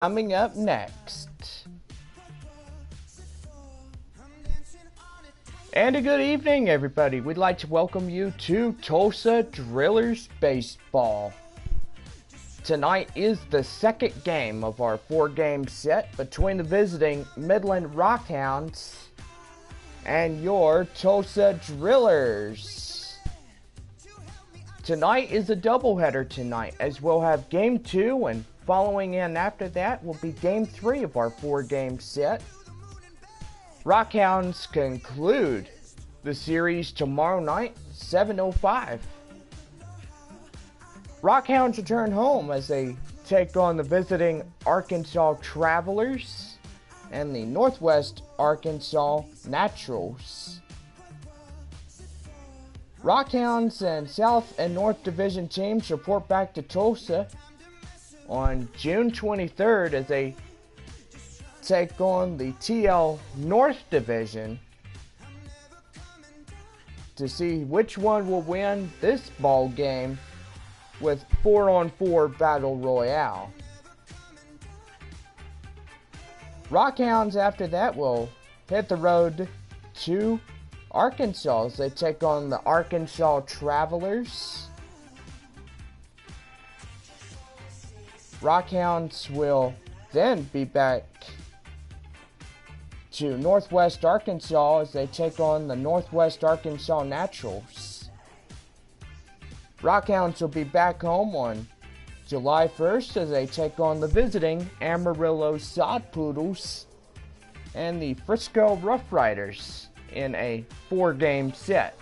Coming up next. And a good evening, everybody. We'd like to welcome you to Tulsa Drillers Baseball. Tonight is the second game of our 4-game set between the visiting Midland Rockhounds and your Tulsa Drillers. Tonight is a doubleheader tonight, as we'll have Game 2, and following in after that will be Game 3 of our 4-game set. Rockhounds conclude the series tomorrow night, 7:05. Rockhounds return home as they take on the visiting Arkansas Travelers and the Northwest Arkansas Naturals. Rockhounds and South and North Division teams report back to Tulsa on June 23rd as they take on the TL North Division to see which one will win this ball game with 4-on-4 Battle Royale. Rockhounds after that will hit the road to Arkansas as they take on the Arkansas Travelers. Rockhounds will then be back to Northwest Arkansas as they take on the Northwest Arkansas Naturals. Rockhounds will be back home on July 1st as they take on the visiting Amarillo Sod Poodles and the Frisco Rough Riders in a 4-game set.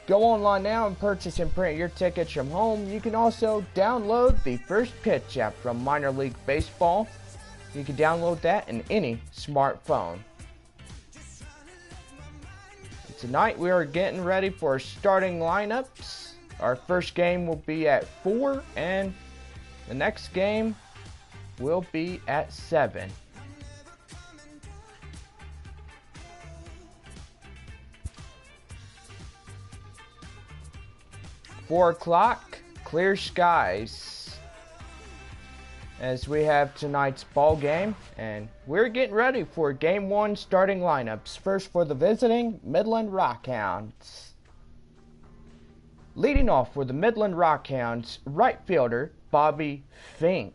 Go online now and purchase and print your tickets from home. You can also download the First Pitch app from Minor League Baseball. You can download that in any smartphone. Tonight we are getting ready for starting lineups. Our first game will be at 4 and the next game will be at 7. Four o'clock, clear skies, as we have tonight's ball game, and we're getting ready for Game 1 starting lineups. First for the visiting Midland Rockhounds. Leading off for the Midland Rockhounds, right fielder Bobby Fink.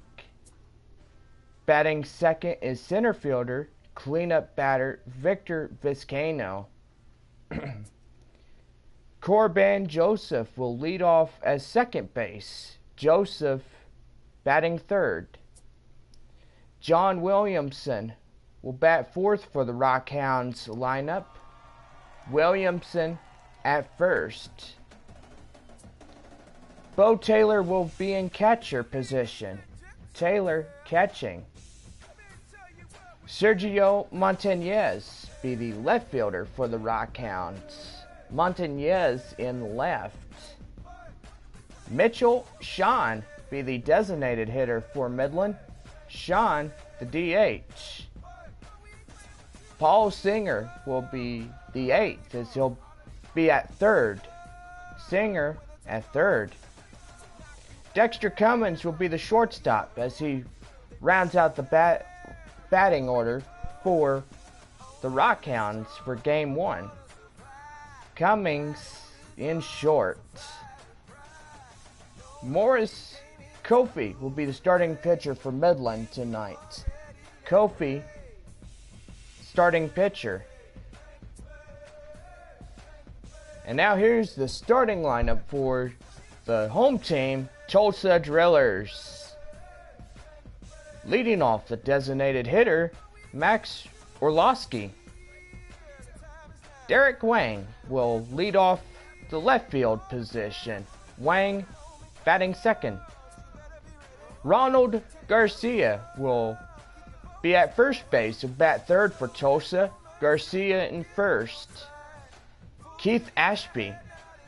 Batting second is center fielder, cleanup batter Victor Vizcaino. Corbin Joseph will lead off as second base. Joseph batting third. John Williamson will bat fourth for the Rockhounds lineup. Williamson at first. Bo Taylor will be in catcher position. Taylor catching. Sergio Montañez be the left fielder for the Rockhounds. Montañez in left. Mitchell Sean be the designated hitter for Midland. Sean the DH. Paul Singer will be the 8th as he'll be at third. Singer at third. Dexter Cummins will be the shortstop as he rounds out the batting order for the Rockhounds for Game 1. Cummings in short. Morris Kofi will be the starting pitcher for Midland tonight. Kofi, starting pitcher. And now here's the starting lineup for the home team, Tulsa Drillers. Leading off the designated hitter, Max Orlowski. Derek Wang will lead off the left field position. Wang batting second. Ronald Garcia will be at first base and bat third for Tulsa. Garcia in first. Keith Ashby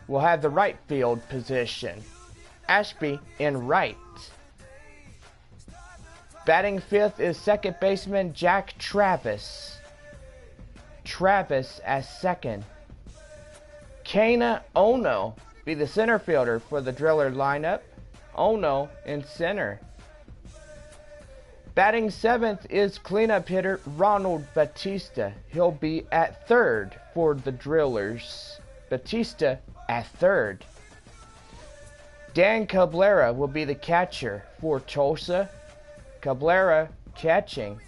will have the right field position. Ashby in right. Batting fifth is second baseman Jack Travis. Travis as second. Kana Ono be the center fielder for the Driller lineup. Ono in center. Batting seventh is cleanup hitter Ronald Batista. He'll be at third for the Drillers. Batista at third. Dan Cabrera will be the catcher for Tulsa. Cabrera catching.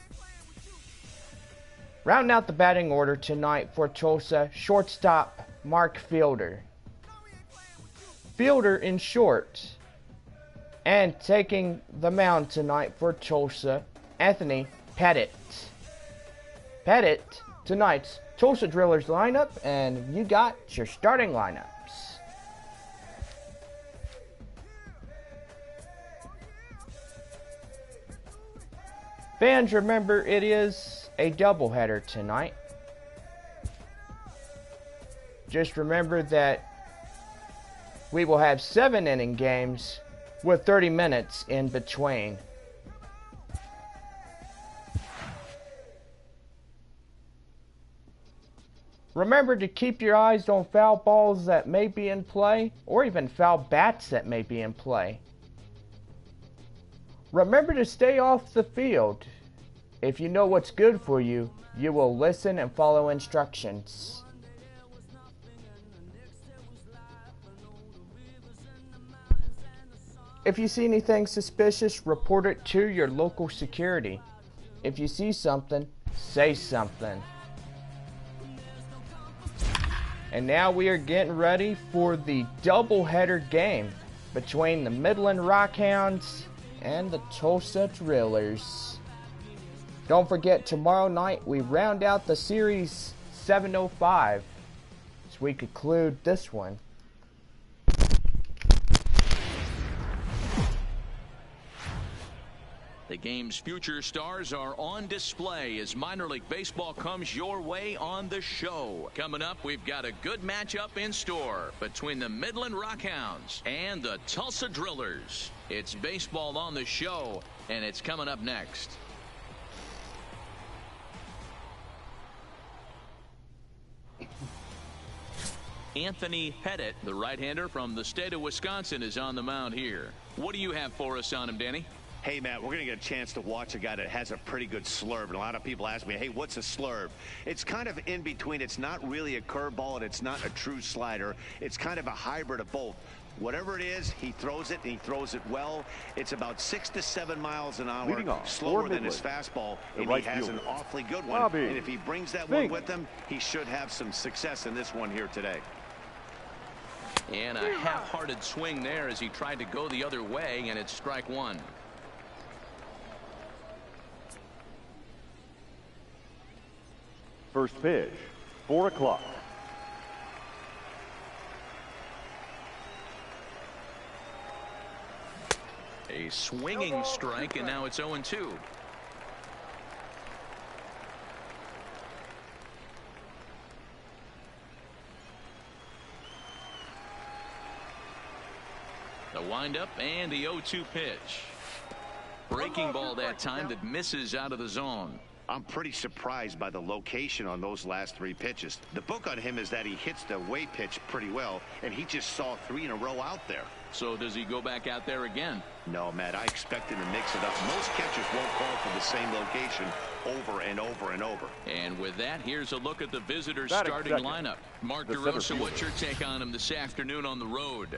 Rounding out the batting order tonight for Tulsa, shortstop Mark Fielder. Fielder in short. And taking the mound tonight for Tulsa, Anthony Pettit. Pettit, tonight's Tulsa Drillers lineup, and you got your starting lineups. Fans, remember it is a doubleheader tonight. Just remember that we will have 7-inning games with 30 minutes in between. Remember to keep your eyes on foul balls that may be in play, or even foul bats that may be in play. Remember to stay off the field. If you know what's good for you, you will listen and follow instructions. If you see anything suspicious, report it to your local security. If you see something, say something. And now we are getting ready for the doubleheader game between the Midland Rockhounds and the Tulsa Drillers. Don't forget, tomorrow night we round out the series 705 as we conclude this one. The game's future stars are on display as minor league baseball comes your way on the show. Coming up, we've got a good matchup in store between the Midland Rockhounds and the Tulsa Drillers. It's baseball on the show, and it's coming up next. Anthony Pettit, the right-hander from the state of Wisconsin, is on the mound here. What do you have for us on him, Danny? Hey, Matt, we're going to get a chance to watch a guy that has a pretty good slurve. And a lot of people ask me, hey, what's a slurve? It's kind of in between. It's not really a curveball, and it's not a true slider. It's kind of a hybrid of both. Whatever it is, he throws it, and he throws it well. It's about 6 to 7 miles an hour, slower than his fastball, and he has an awfully good one. And if he brings that one with him, he should have some success in this one here today. And a half-hearted swing there as he tried to go the other way, and it's strike one. First pitch, 4 o'clock. A swinging strike, and now it's 0-2. The windup and the 0-2 pitch. Breaking ball that time that misses out of the zone. I'm pretty surprised by the location on those last 3 pitches. The book on him is that he hits the away pitch pretty well, and he just saw 3 in a row out there. So does he go back out there again? No, Matt, I expect him to mix it up. Most catchers won't call for the same location over and over and over. And with that, here's a look at the visitors' starting lineup. Mark DeRosa, what's your take on him this afternoon on the road?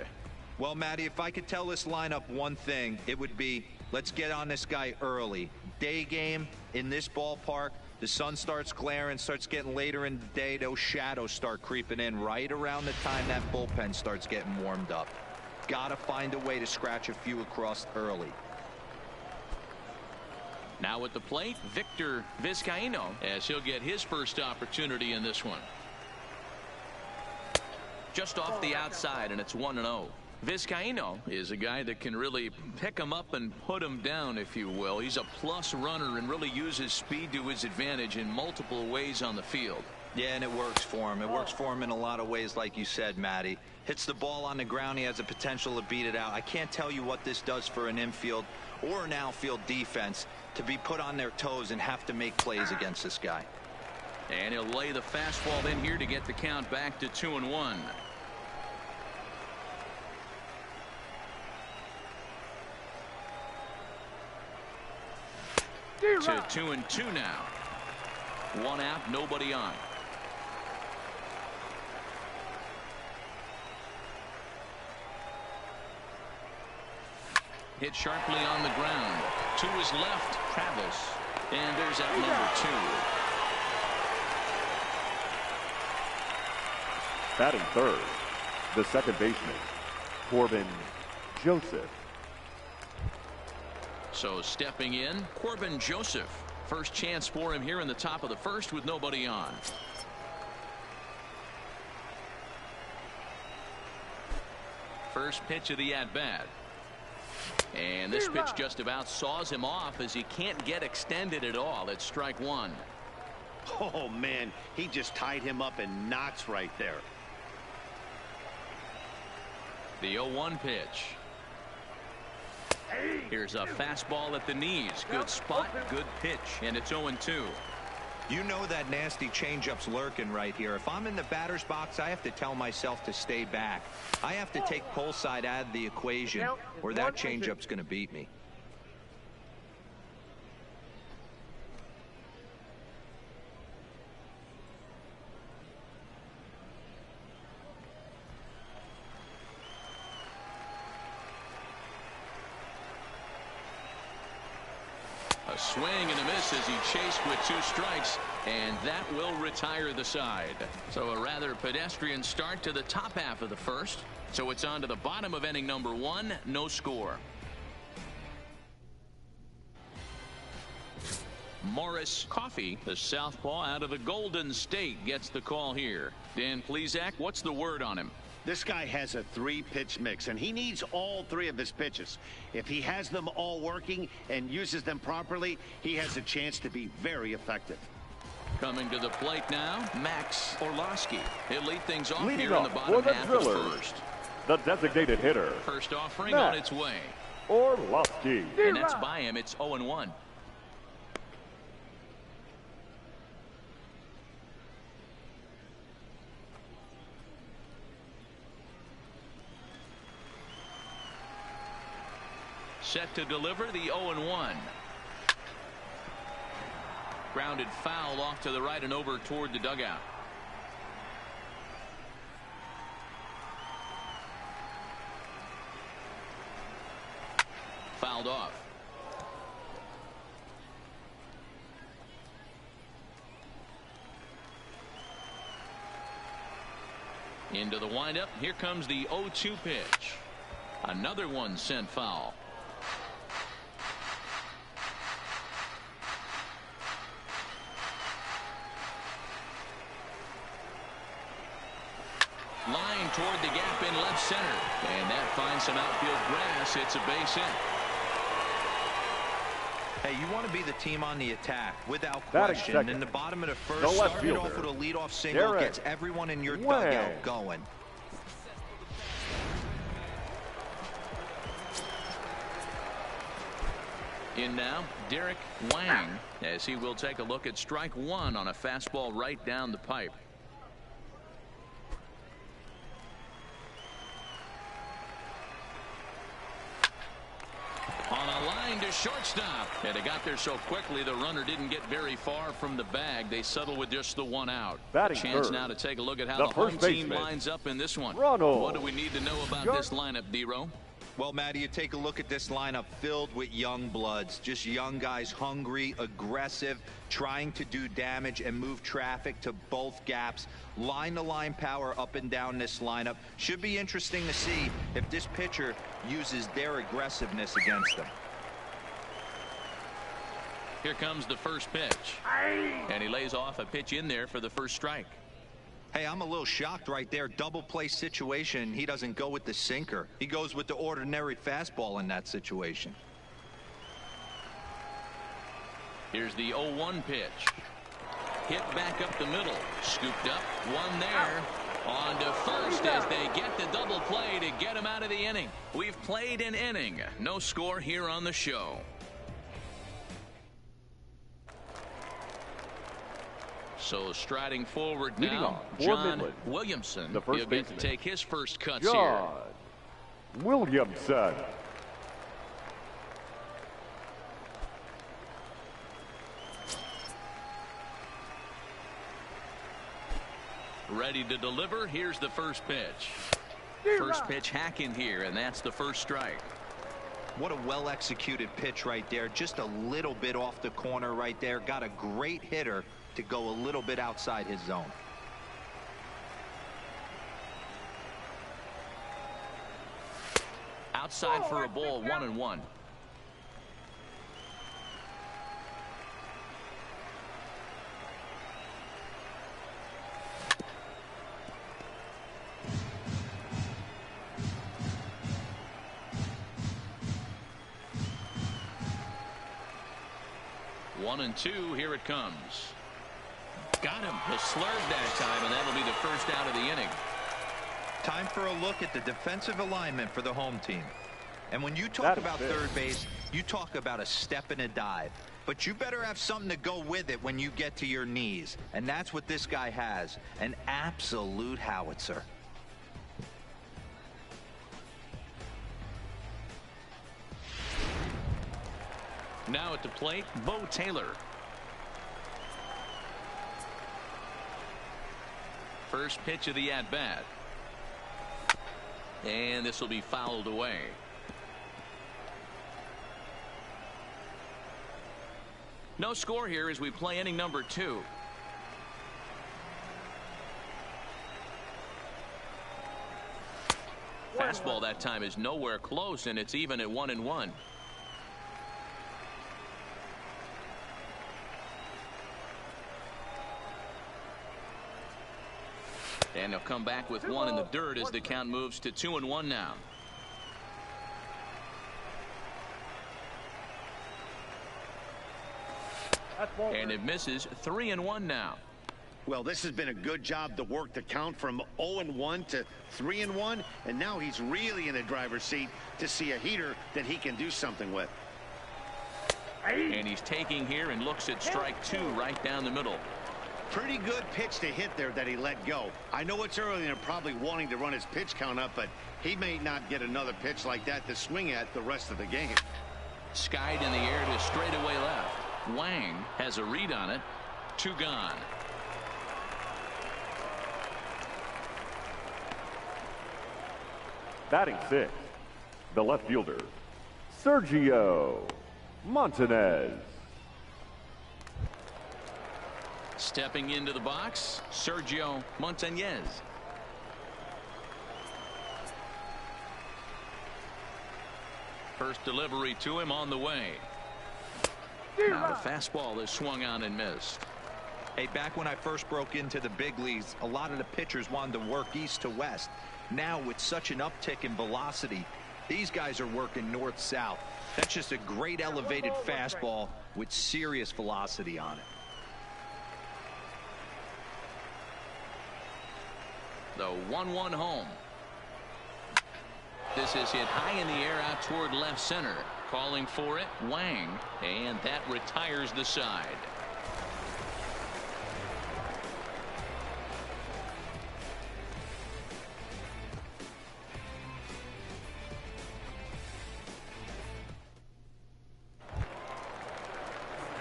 Well, Matty, if I could tell this lineup one thing, it would be, let's get on this guy early. Day game in this ballpark, the sun starts glaring, starts getting later in the day, those shadows start creeping in right around the time that bullpen starts getting warmed up. Gotta find a way to scratch a few across early. Now at the plate, Victor Vizcaino, as he'll get his first opportunity in this one. Just off the outside, and it's 1-0. Vizcaino is a guy that can really pick him up and put him down, if you will. He's a plus runner and really uses speed to his advantage in multiple ways on the field. Yeah, and it works for him. It works for him in a lot of ways, like you said, Matty. Hits the ball on the ground. He has the potential to beat it out. I can't tell you what this does for an infield or an outfield defense to be put on their toes and have to make plays against this guy. And he'll lay the fastball in here to get the count back to 2-1. to 2-2 now. One out, nobody on. Hit sharply on the ground. To his left, Travis. And there's out number 2. Batting third, the second baseman, Corbin Joseph. So stepping in, Corbin Joseph. First chance for him here in the top of the first with nobody on. First pitch of the at-bat. And this pitch just about saws him off as he can't get extended at all. It's strike one. Oh, man, he just tied him up in knots right there. The 0-1 pitch. Here's a fastball at the knees. Good spot, good pitch, and it's 0-2. You know that nasty changeup's lurking right here. If I'm in the batter's box, I have to tell myself to stay back. I have to take pull side out of the equation, or that changeup's going to beat me. A swing and a miss as he chased with 2 strikes, and that will retire the side. So a rather pedestrian start to the top half of the first. So it's on to the bottom of inning number 1, no score. Morris Coffey, the southpaw out of the Golden State, gets the call here. Dan Plesac, what's the word on him? This guy has a 3-pitch mix, and he needs all 3 of his pitches. If he has them all working and uses them properly, he has a chance to be very effective. Coming to the plate now, Max Orlowski. He'll lead things off Leading here in the off bottom for the half of Drillers, first. the designated hitter, First offering Max on its way. Orlowski. And that's by him. It's 0-1. Set to deliver the 0-1. Grounded foul off to the right and over toward the dugout. Fouled off. Into the windup. Here comes the 0-2 pitch. Another one sent foul. Line toward the gap in left center. And that finds some outfield grass. It's a base hit. Hey, you want to be the team on the attack, without Batting question. second, In the bottom of the first, the left starting off fielder, with a leadoff single, Derek gets everyone in your Wang. dugout going. In now, Derek Wang, as he will take a look at strike one on a fastball right down the pipe. On a line to shortstop, and it got there so quickly the runner didn't get very far from the bag. They settle with just the one out. Batting Chance third, now to take a look at how the the home first team baseman, lines up in this one. Ronald. What do we need to know about this lineup, D-Row? Well, Matty, you take a look at this lineup filled with young bloods, just young guys, hungry, aggressive, trying to do damage and move traffic to both gaps. Line-to-line power up and down this lineup. Should be interesting to see if this pitcher uses their aggressiveness against them. Here comes the first pitch. And he lays off a pitch in there for the first strike. Hey, I'm a little shocked right there. Double play situation. He doesn't go with the sinker. He goes with the ordinary fastball in that situation. Here's the 0-1 pitch. Hit back up the middle. Scooped up. One there. On to first as they get the double play to get him out of the inning. We've played an inning. No score here on the show. So striding forward now, John Midland, Williamson. the first He'll get to baseman, take his first cuts John here. Williamson. Ready to deliver. Here's the first pitch. First pitch hacking here, and that's the first strike. What a well-executed pitch right there. Just a little bit off the corner right there. Got a great hitter to go a little bit outside his zone. Outside for a ball, 1-1. One and two, here it comes. Got him. The slurve that time, and that'll be the first out of the inning. Time for a look at the defensive alignment for the home team. And when you talk about third base, you talk about a step and a dive. But you better have something to go with it when you get to your knees. And that's what this guy has. An absolute howitzer. Now at the plate, Bo Taylor. First pitch of the at-bat. And this will be fouled away. No score here as we play inning number 2. Fastball that time is nowhere close, and it's even at 1-1. And they'll come back with one in the dirt as the count moves to 2-1 now. And it misses. 3-1 now. Well, this has been a good job to work the count from 0-1 to 3-1, and now he's really in the driver's seat to see a heater that he can do something with. And he's taking here and looks at strike 2 right down the middle. Pretty good pitch to hit there that he let go. I know it's early and they're probably wanting to run his pitch count up, but he may not get another pitch like that to swing at the rest of the game. Skied in the air to straightaway left. Wang has a read on it. 2 gone. Batting 6, the left fielder, Sergio Montanez. Stepping into the box, Sergio Montanez. First delivery to him on the way. Now the fastball is swung on and missed. Hey, back when I first broke into the big leagues, a lot of the pitchers wanted to work east to west. Now with such an uptick in velocity, these guys are working north-south. That's just a great elevated fastball with serious velocity on it. The 1-1 home. This is hit high in the air out toward left center. Calling for it, Wang, and that retires the side.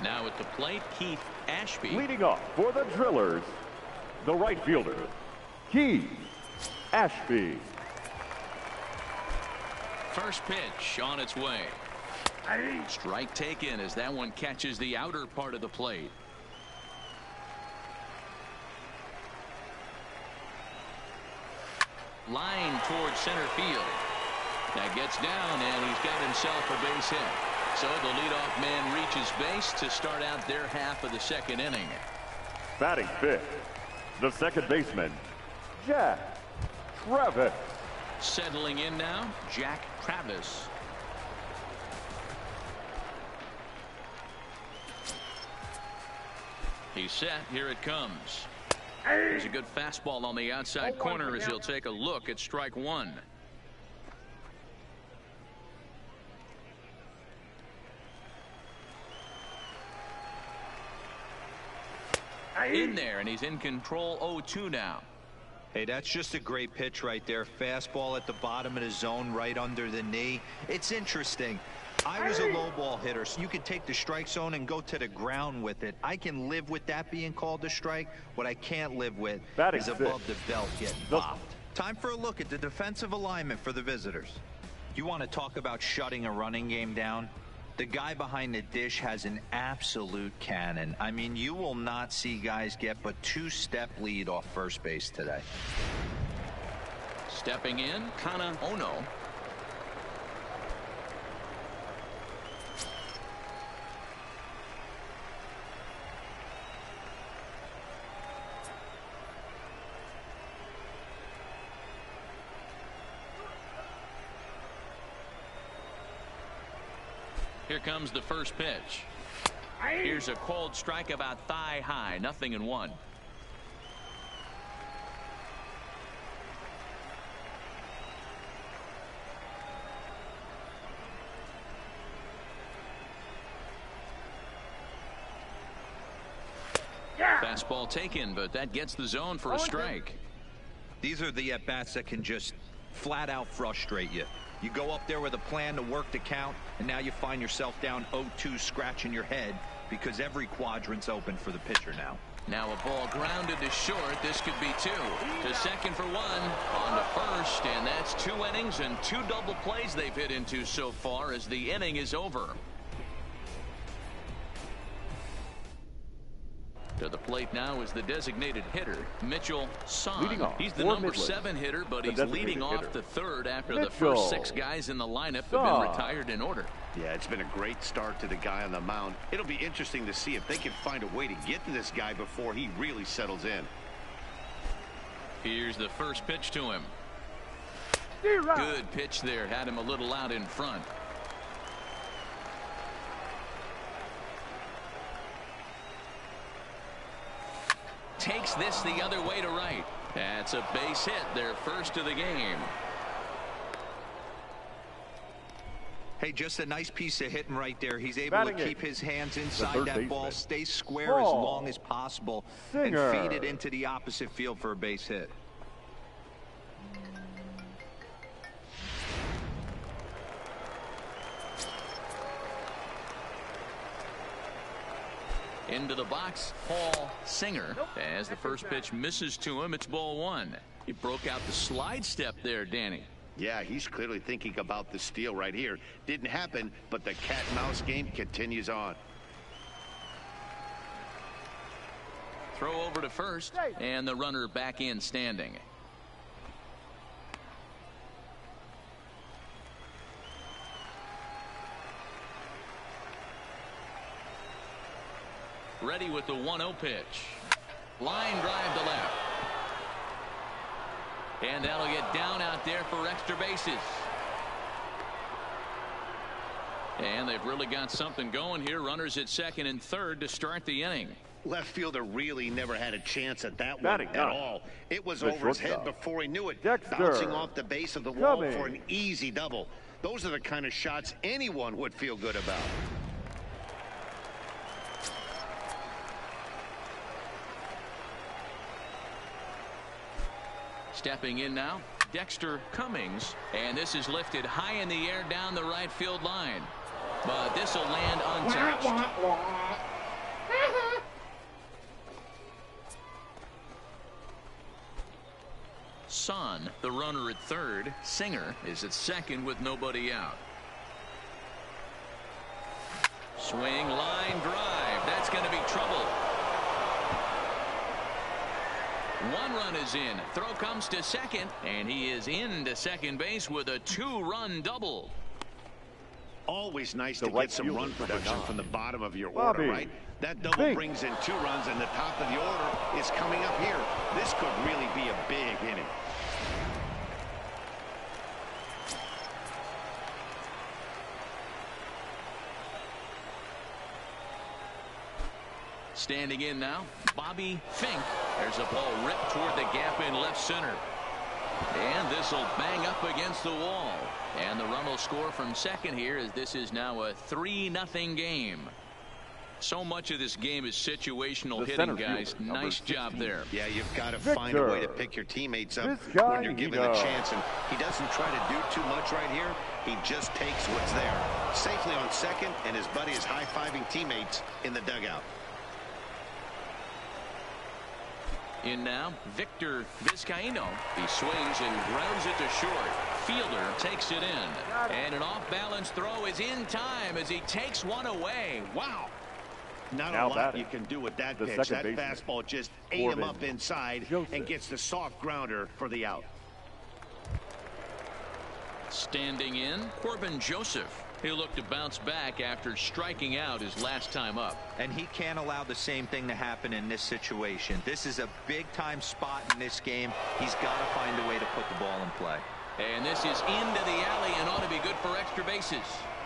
Now at the plate, Keith Ashby. Leading off for the Drillers, the right fielder, Keith Ashby. First pitch on its way. Strike taken as that one catches the outer part of the plate. Line towards center field. That gets down, and he's got himself a base hit. So the leadoff man reaches base to start out their half of the second inning. Batting 5th, the second baseman, Jack Travis. Settling in now, Jack Travis. He's set. Here it comes. There's a good fastball on the outside corner as he'll take a look at strike 1. In there, and he's in control. 0-2 now. Hey, that's just a great pitch right there. Fastball at the bottom of the zone, right under the knee. It's interesting. I was a low ball hitter, so you could take the strike zone and go to the ground with it. I can live with that being called a strike. What I can't live with is above the belt getting popped. Time for a look at the defensive alignment for the visitors. You want to talk about shutting a running game down? The guy behind the dish has an absolute cannon. I mean, you will not see guys get but 2-step lead off first base today. Stepping in, Kana Ono. Here comes the first pitch. Here's a cold strike about thigh high, 0-1. Fastball taken, but that gets the zone for a strike. These are the at-bats that can just flat out frustrate you. You go up there with a plan to work the count, and now you find yourself down 0-2 scratching your head because every quadrant's open for the pitcher now. Now a ball grounded to short. This could be 2. To second for 1. On to first, and that's 2 innings and 2 double plays they've hit into so far as the inning is over. To the plate now is the designated hitter, Mitchell Son. He's the number 7 hitter, but he's leading off the third after the first 6 guys in the lineup have been retired in order. Yeah, it's been a great start to the guy on the mound. It'll be interesting to see if they can find a way to get to this guy before he really settles in. Here's the first pitch to him. Good pitch there. Had him a little out in front. Takes this the other way to right. That's a base hit, their first of the game. Hey, just a nice piece of hitting right there. He's able to keep his hands inside that ball, stay square as long as possible, and feed it into the opposite field for a base hit. Into the box, Paul Singer. As the first pitch misses to him, it's ball 1. He broke out the slide step there, Danny. Yeah, he's clearly thinking about the steal right here. Didn't happen, but the cat-mouse game continues on. Throw over to first, and the runner back in standing. Ready with the 1-0 pitch. Line drive to left. And that'll get down out there for extra bases. And they've really got something going here. Runners at second and third to start the inning. Left fielder really never had a chance at that one at all. It was over his head before he knew it. Bouncing off the base of the wall for an easy double. Those are the kind of shots anyone would feel good about. Stepping in now, Dexter Cummings, and this is lifted high in the air down the right field line. But this will land untouched. Son, the runner at third. Singer is at second with nobody out. Swing, line drive. That's going to be trouble. 1 run is in. Throw comes to second, and he is into second base with a 2-run double. Always nice to get some run production from the bottom of your order, right? That double brings in 2 runs, and the top of the order is coming up here. This could really be a big inning. Standing in now, Bobby Fink. There's a ball ripped toward the gap in left center. And this will bang up against the wall. And the run will score from second here, as this is now a 3-0 game. So much of this game is situational hitting, guys. Nice job there. Yeah, you've got to find a way to pick your teammates up when you're given a chance. And he doesn't try to do too much right here. He just takes what's there. safely on second, and his buddy is high-fiving teammates in the dugout. In now, Victor Vizcaíno. He swings and grounds it to short. Fielder takes it in. And an off-balance throw is in time as he takes one away. Wow. Not a lot you can do with that pitch. That fastball just ate him up inside and gets the soft grounder for the out. Standing in, Corbin Joseph. He'll look to bounce back after striking out his last time up. And he can't allow the same thing to happen in this situation. This is a big-time spot in this game. He's got to find a way to put the ball in play. And this is into the alley and ought to be good for extra bases.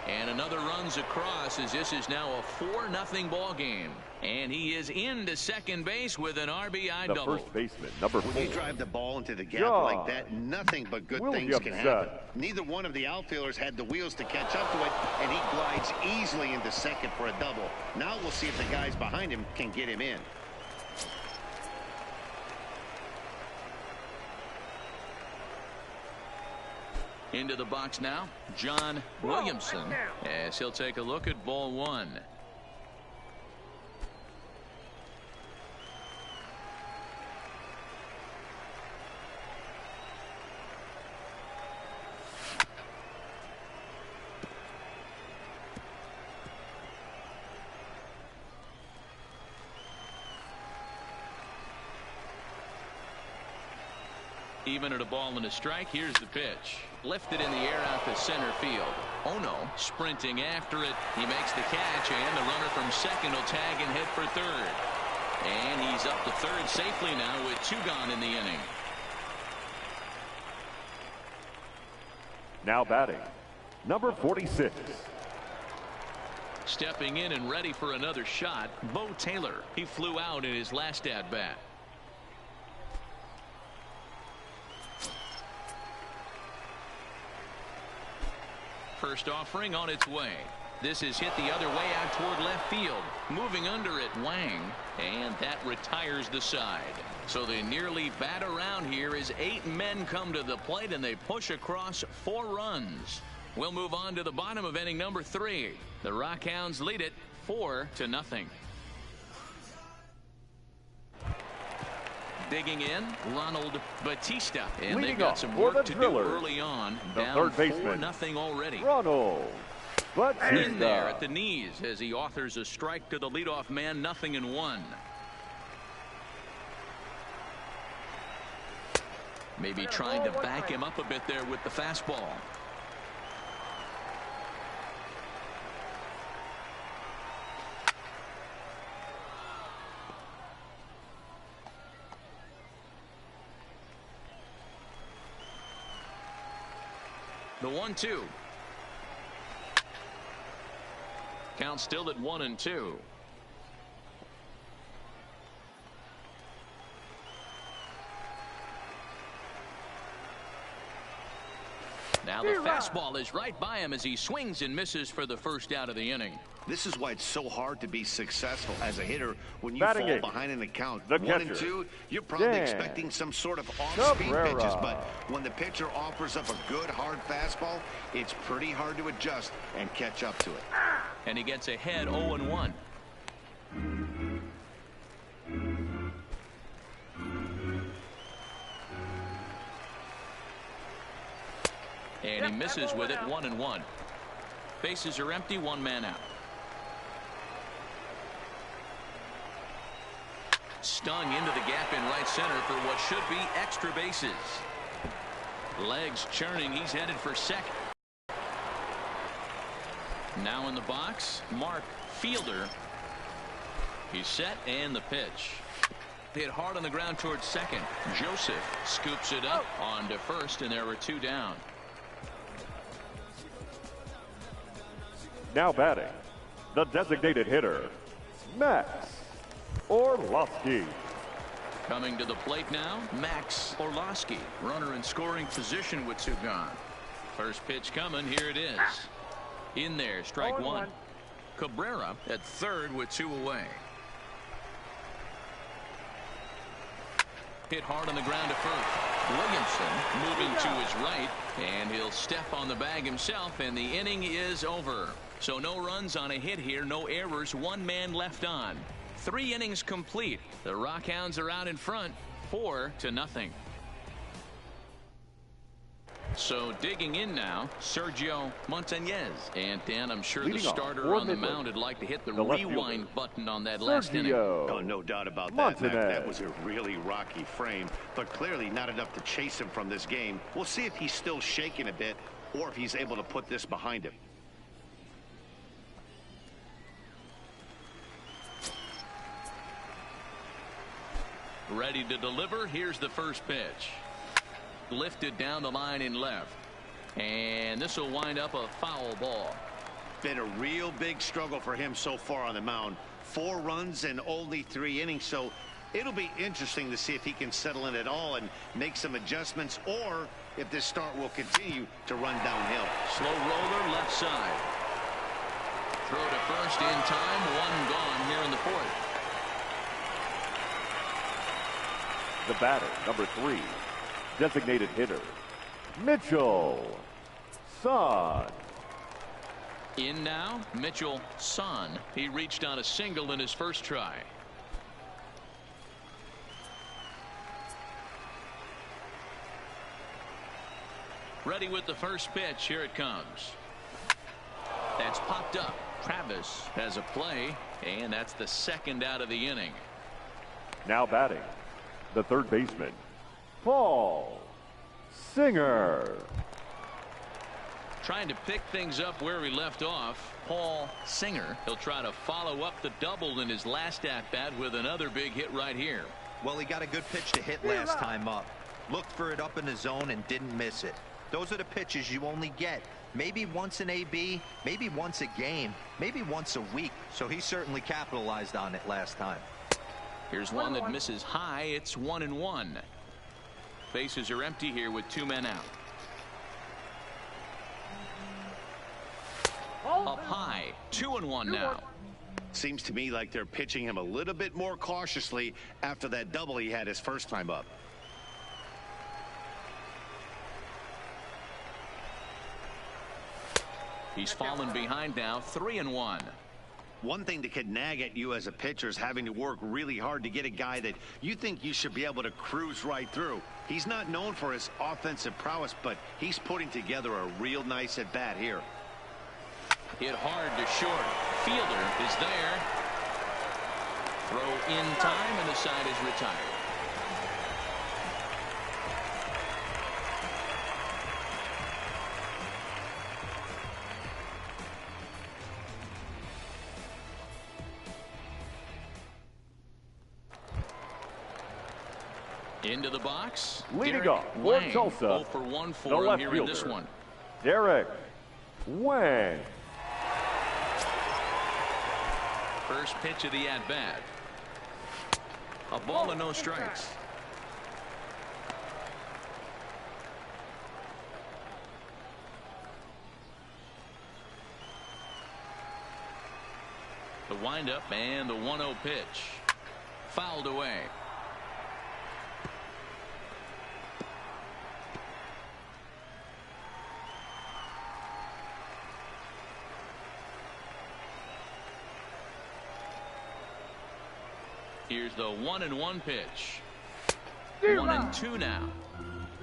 And another runs across as this is now a 4-0 ball game. And he is into second base with an RBI double. The first baseman, number 4. When you drive the ball into the gap like that, nothing but good things can happen. Neither one of the outfielders had the wheels to catch up to it, and he glides easily into second for a double. Now we'll see if the guys behind him can get him in. Into the box now, John Williamson, as he'll take a look at ball 1. Even at a ball and a strike, here's the pitch. Lifted in the air out to center field. Ono sprinting after it. He makes the catch, and the runner from second will tag and hit for third. And he's up to third safely now with 2 gone in the inning. Now batting, number 46. Stepping in and ready for another shot, Bo Taylor. He flew out in his last at-bat. First offering on its way. This is hit the other way out toward left field. Moving under it, Wang, and that retires the side. So they nearly bat around here as 8 men come to the plate and they push across 4 runs. We'll move on to the bottom of inning number 3. The Rockhounds lead it 4-0. Digging in, Ronald Batista. And they've got some work to do early on. Down 4-0 already. Ronald Batista. In there at the knees as he authors a strike to the leadoff man, 0-1. Maybe trying to back him up a bit there with the fastball. The 1-2. Count still at 1-2. Now the fastball is right by him as he swings and misses for the first out of the inning. This is why it's so hard to be successful as a hitter when you fall behind an account. 1-2, you're probably expecting some sort of off-speed pitches, but when the pitcher offers up a good hard fastball, it's pretty hard to adjust and catch up to it. And he gets ahead 0-1. And he misses with it, 1-1. Bases are empty, 1 man out. Stung into the gap in right center for what should be extra bases. Legs churning, he's headed for second. Now in the box, Mark Fielder. He's set, and the pitch. Hit hard on the ground towards second. Joseph scoops it up on to first, and there were 2 down. Now batting, the designated hitter, Max Orlowski. Coming to the plate now, Max Orlowski. Runner in scoring position with 2 gone. First pitch coming, here it is. In there, strike 1. Cabrera at third with 2 away. Hit hard on the ground to first. Williamson moving to his right, and he'll step on the bag himself, and the inning is over. So no runs on a hit here, no errors, one man left on. 3 innings complete. The Rockhounds are out in front, 4-0. So digging in now, Sergio Montañez. And Dan, I'm sure the starter on the mound would like to hit the rewind button on that last inning. Oh, no doubt about that, Mac. That was a really rocky frame, but clearly not enough to chase him from this game. We'll see if he's still shaking a bit or if he's able to put this behind him. Ready to deliver. Here's the first pitch. Lifted down the line in left. And this will wind up a foul ball. Been a real big struggle for him so far on the mound. 4 runs in only 3 innings. So it'll be interesting to see if he can settle in at all and make some adjustments, or if this start will continue to run downhill. Slow roller left side. Throw to first in time. 1 gone here in the 4th. The batter, number 3, designated hitter, Mitchell Son. In now, Mitchell Son. He reached on a single in his first try. Ready with the first pitch. Here it comes. That's popped up. Travis has a play, and that's the 2nd out of the inning. Now batting, the 3rd baseman, Paul Singer. Trying to pick things up where we left off. Paul Singer. He'll try to follow up the double in his last at-bat with another big hit right here. Well, he got a good pitch to hit last time up. Looked for it up in the zone and didn't miss it. Those are the pitches you only get maybe once an AB, maybe once a game, maybe once a week. So he certainly capitalized on it last time. Here's one that misses high. It's 1-1. Bases are empty here with 2 men out. Up high, 2-1 now. Seems to me like they're pitching him a little bit more cautiously after that double he had his first time up. He's fallen behind now, 3-1. One thing that could nag at you as a pitcher is having to work really hard to get a guy that you think you should be able to cruise right through. He's not known for his offensive prowess, but he's putting together a real nice at bat here. Hit hard to short. Fielder is there. Throw in time, and the side is retired. Into the box. Leading off for Tulsa, 0 for 1 for him here in this one. Derek Wang. First pitch of the at-bat. A ball and no strikes. The windup and the 1-0 pitch. Fouled away. Here's the 1-1 pitch. 1-2 now.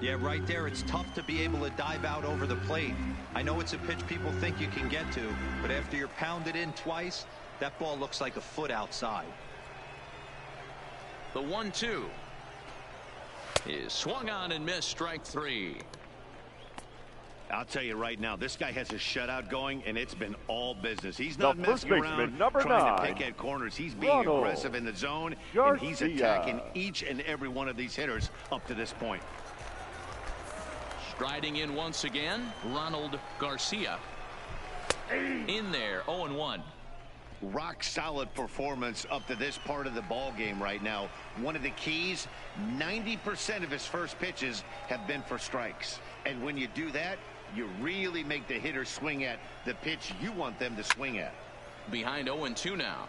Yeah, right there, it's tough to be able to dive out over the plate. I know it's a pitch people think you can get to, but after you're pounded in twice, that ball looks like a foot outside. The 1-2 is swung on and missed. Strike 3. I'll tell you right now, this guy has a shutout going, and it's been all business. He's not messing around trying to pick at corners. He's being aggressive in the zone, and he's attacking each and every one of these hitters up to this point. Striding in once again, Ronald Garcia. In there, 0-1. Rock solid performance up to this part of the ball game right now. One of the keys, 90% of his first pitches have been for strikes. And when you do that, you really make the hitter swing at the pitch you want them to swing at. Behind 0-2 now.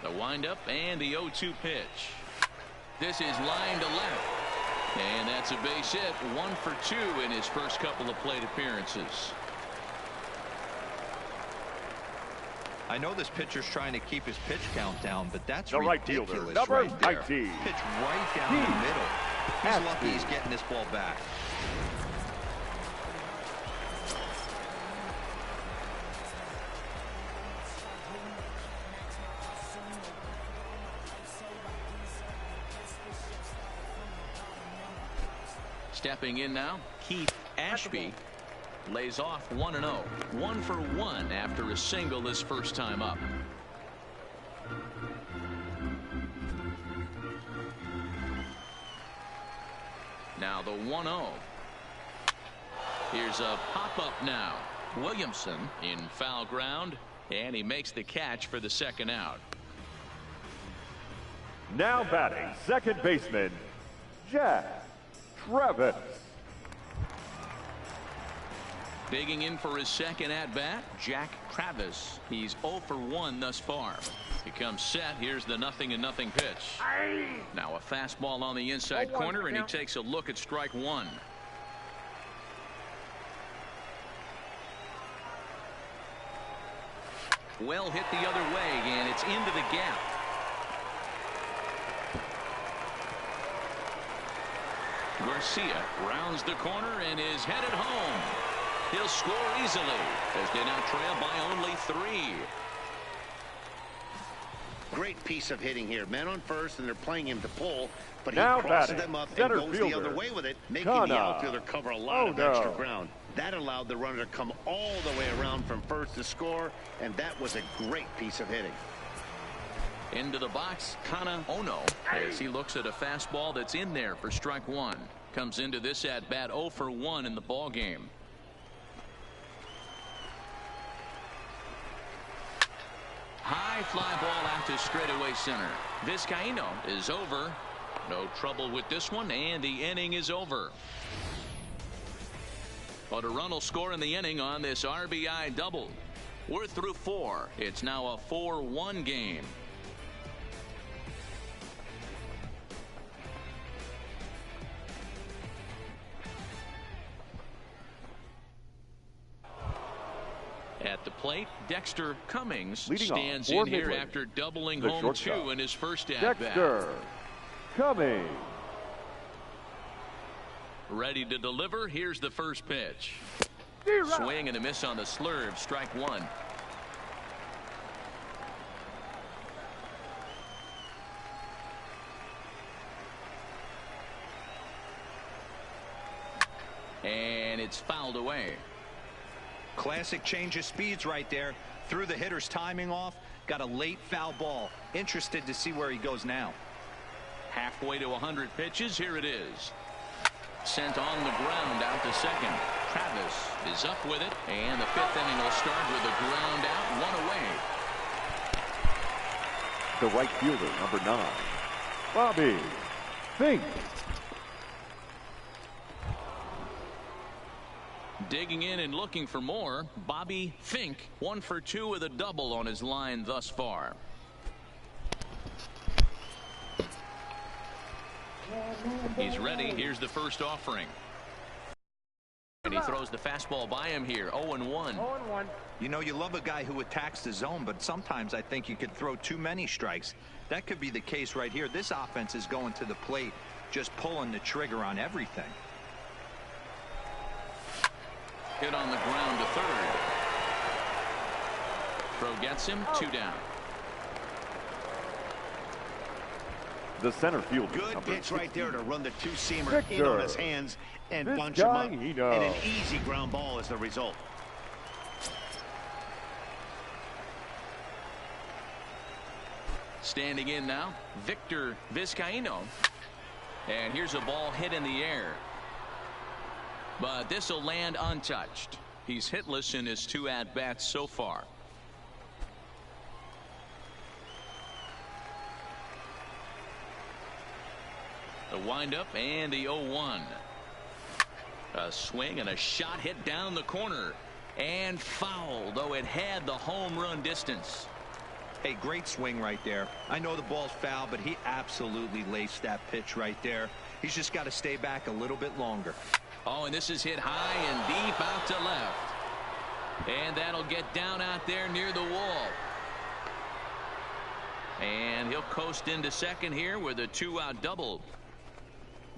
The windup and the 0-2 pitch. This is line to left. And that's a base hit. 1 for 2 in his first couple of plate appearances. I know this pitcher's trying to keep his pitch count down, but that's the right ridiculous fielder, number right there. 19. Pitch right down the middle. He's lucky he's getting this ball back. Stepping in now, Keith Ashby lays off 1-0. 1 for 1 after a single his first time up. Now the 1-0. Here's a pop-up now. Williamson in foul ground, and he makes the catch for the second out. Now batting, second baseman, Jack Travis. Digging in for his second at-bat, Jack Travis. He's 0 for 1 thus far. He comes set. Here's the 0-0 pitch. Now a fastball on the inside corner, and he takes a look at strike 1. Well hit the other way, and it's into the gap. Garcia rounds the corner and is headed home. He'll score easily as they now trail by only 3. Great piece of hitting here. Men on first, and they're playing him to pull, but he Now crosses batting, them up and center goes fielder, the other way with it, making Kana. the outfielder cover a lot of extra ground. That allowed the runner to come all the way around from first to score, and that was a great piece of hitting. Into the box, Kana Ono, as he looks at a fastball that's in there for strike 1. Comes into this at bat 0 for 1 in the ball game. High fly ball out to straightaway center. Vizcaíno is over. No trouble with this one, and the inning is over. But a run will score in the inning on this RBI double. We're through 4. It's now a 4-1 game. At the plate, Dexter Cummings Leading stands off in here Midland, after doubling the home shortstop, 2 in his first at-bat. Dexter Cummings. Ready to deliver. Here's the first pitch. Swing and a miss on the slurve. Strike 1. And it's fouled away. Classic change of speeds right there. Threw the hitter's timing off. Got a late foul ball. Interested to see where he goes now. Halfway to 100 pitches. Here it is. Sent on the ground out to second. Travis is up with it, and the 5th inning will start with a ground out, 1 away. The right fielder, number 9, Bobby Fink. Digging in and looking for more, Bobby Fink, 1 for 2 with a double on his line thus far. He's ready. Here's the first offering. And he throws the fastball by him here. 0-1. You know, you love a guy who attacks the zone, but sometimes I think you could throw too many strikes. That could be the case right here. This offense is going to the plate, just pulling the trigger on everything. Hit on the ground to third. Throw gets him. 2 down. The center fielder. Good pitch right there to run the two-seamer in Victor on his hands and bunch him up. And an easy ground ball is the result. Standing in now, Victor Vizcaíno. And here's a ball hit in the air. But this will land untouched. He's hitless in his 2 at-bats so far. The windup and the 0-1. A swing and a shot hit down the corner. And foul, though it had the home run distance. Hey, great swing right there. I know the ball's foul, but he absolutely laced that pitch right there. He's just got to stay back a little bit longer. Oh, and this is hit high and deep out to left. And that'll get down out there near the wall. And he'll coast into second here with a 2-out double.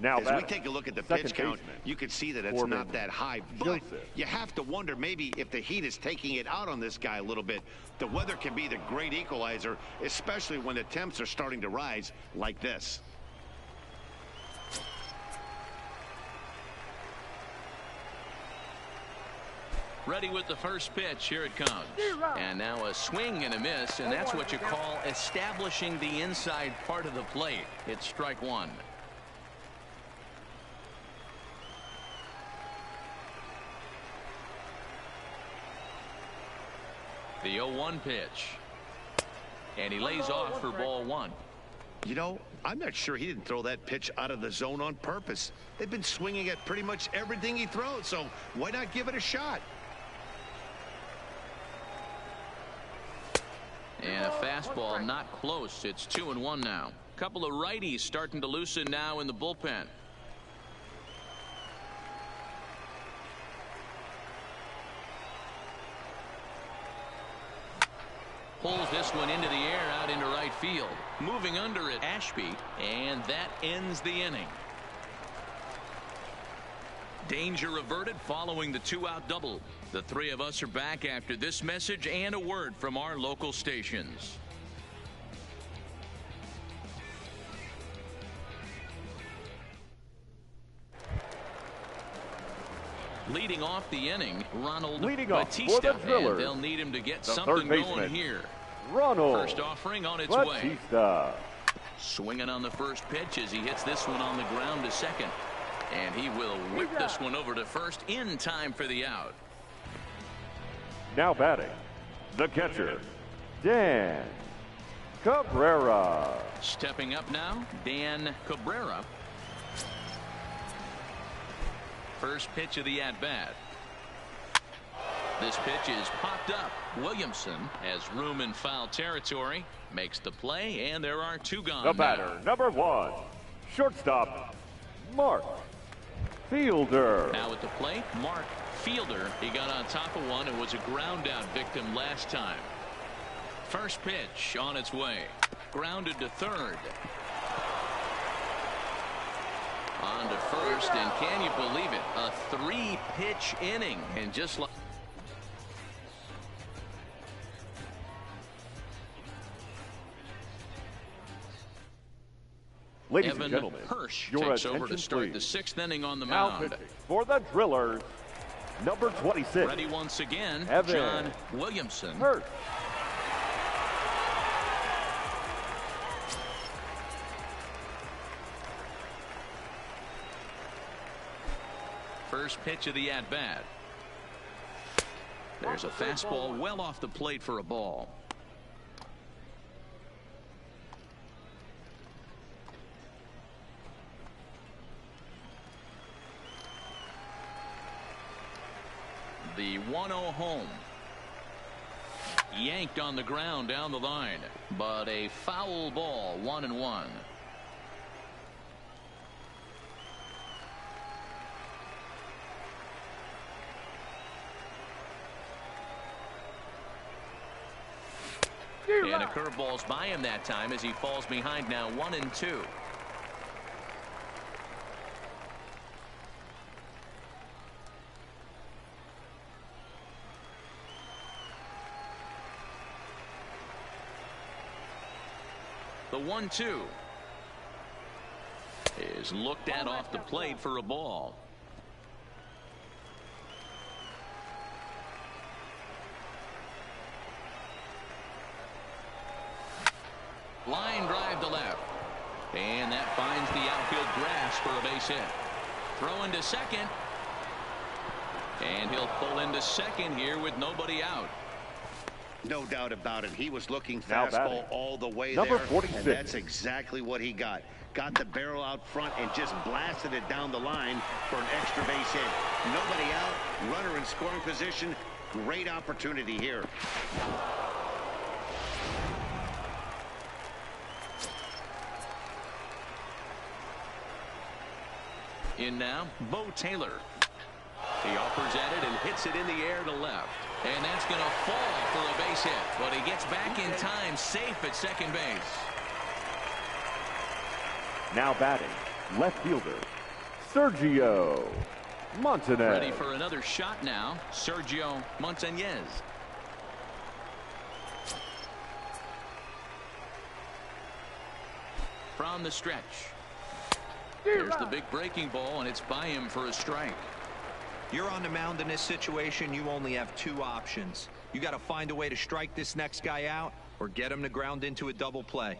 Now as we take a look at the pitch count, you can see that it's not that high, but you have to wonder maybe if the heat is taking it out on this guy a little bit. The weather can be the great equalizer, especially when the temps are starting to rise like this. Ready with the first pitch. Here it comes. And now a swing and a miss, and that's what you call establishing the inside part of the plate. It's strike one. The 0-1 pitch. And he lays off for ball one. You know, I'm not sure he didn't throw that pitch out of the zone on purpose. They've been swinging at pretty much everything he throws, so why not give it a shot? And a fastball not close. It's 2-1 now. Couple of righties starting to loosen now in the bullpen. Pulls this one into the air out into right field. Moving under it, Ashby, and that ends the inning. Danger averted following the 2-out double. The three of us are back after this message and a word from our local stations. Leading off the inning, Ronald Batista, and they'll need him to get something going here. First offering on its way. Swinging on the first pitch as he hits this one on the ground to second. And he will whip this one over to first in time for the out. Now batting, the catcher, Dan Cabrera. Stepping up now, Dan Cabrera. First pitch of the at-bat. This pitch is popped up. Williamson has room in foul territory. Makes the play, and there are two gone. The batter, number one, shortstop, Mark Fielder. Now at the plate, Mark Fielder. He got on top of one and was a ground out victim last time. First pitch on its way. Grounded to third. On to first, and can you believe it? A 3-pitch inning, and just like Ladies Evan and gentlemen, Hirsch your takes over to attention, start please. the 6th inning on the Now mound. pitching for the Drillers, number 26. Ready once again, Evan John Williamson. Hirsch. First pitch of the at-bat. There's a fastball well off the plate for a ball. The 1-0 home. Yanked on the ground down the line, but a foul ball, 1-1. And a curveball's by him that time as he falls behind now 1-2. The 1-2 is looked at off the plate for a ball. Line drive to left. And that finds the outfield grass for a base hit. Throw into second. And he'll pull into second here with nobody out. No doubt about it. He was looking Now fastball batting, all the way number there. 46. And that's exactly what he got. Got the barrel out front and just blasted it down the line for an extra base hit. Nobody out. Runner in scoring position. Great opportunity here. In now, Bo Taylor. He offers at it and hits it in the air to left. And that's going to fall for a base hit. But he gets back in time, safe at second base. Now batting, left fielder, Sergio Montanez. Ready for another shot now, Sergio Montanez. From the stretch. There's the big breaking ball, and it's by him for a strike. You're on the mound in this situation. You only have two options. You got to find a way to strike this next guy out or get him to ground into a double play.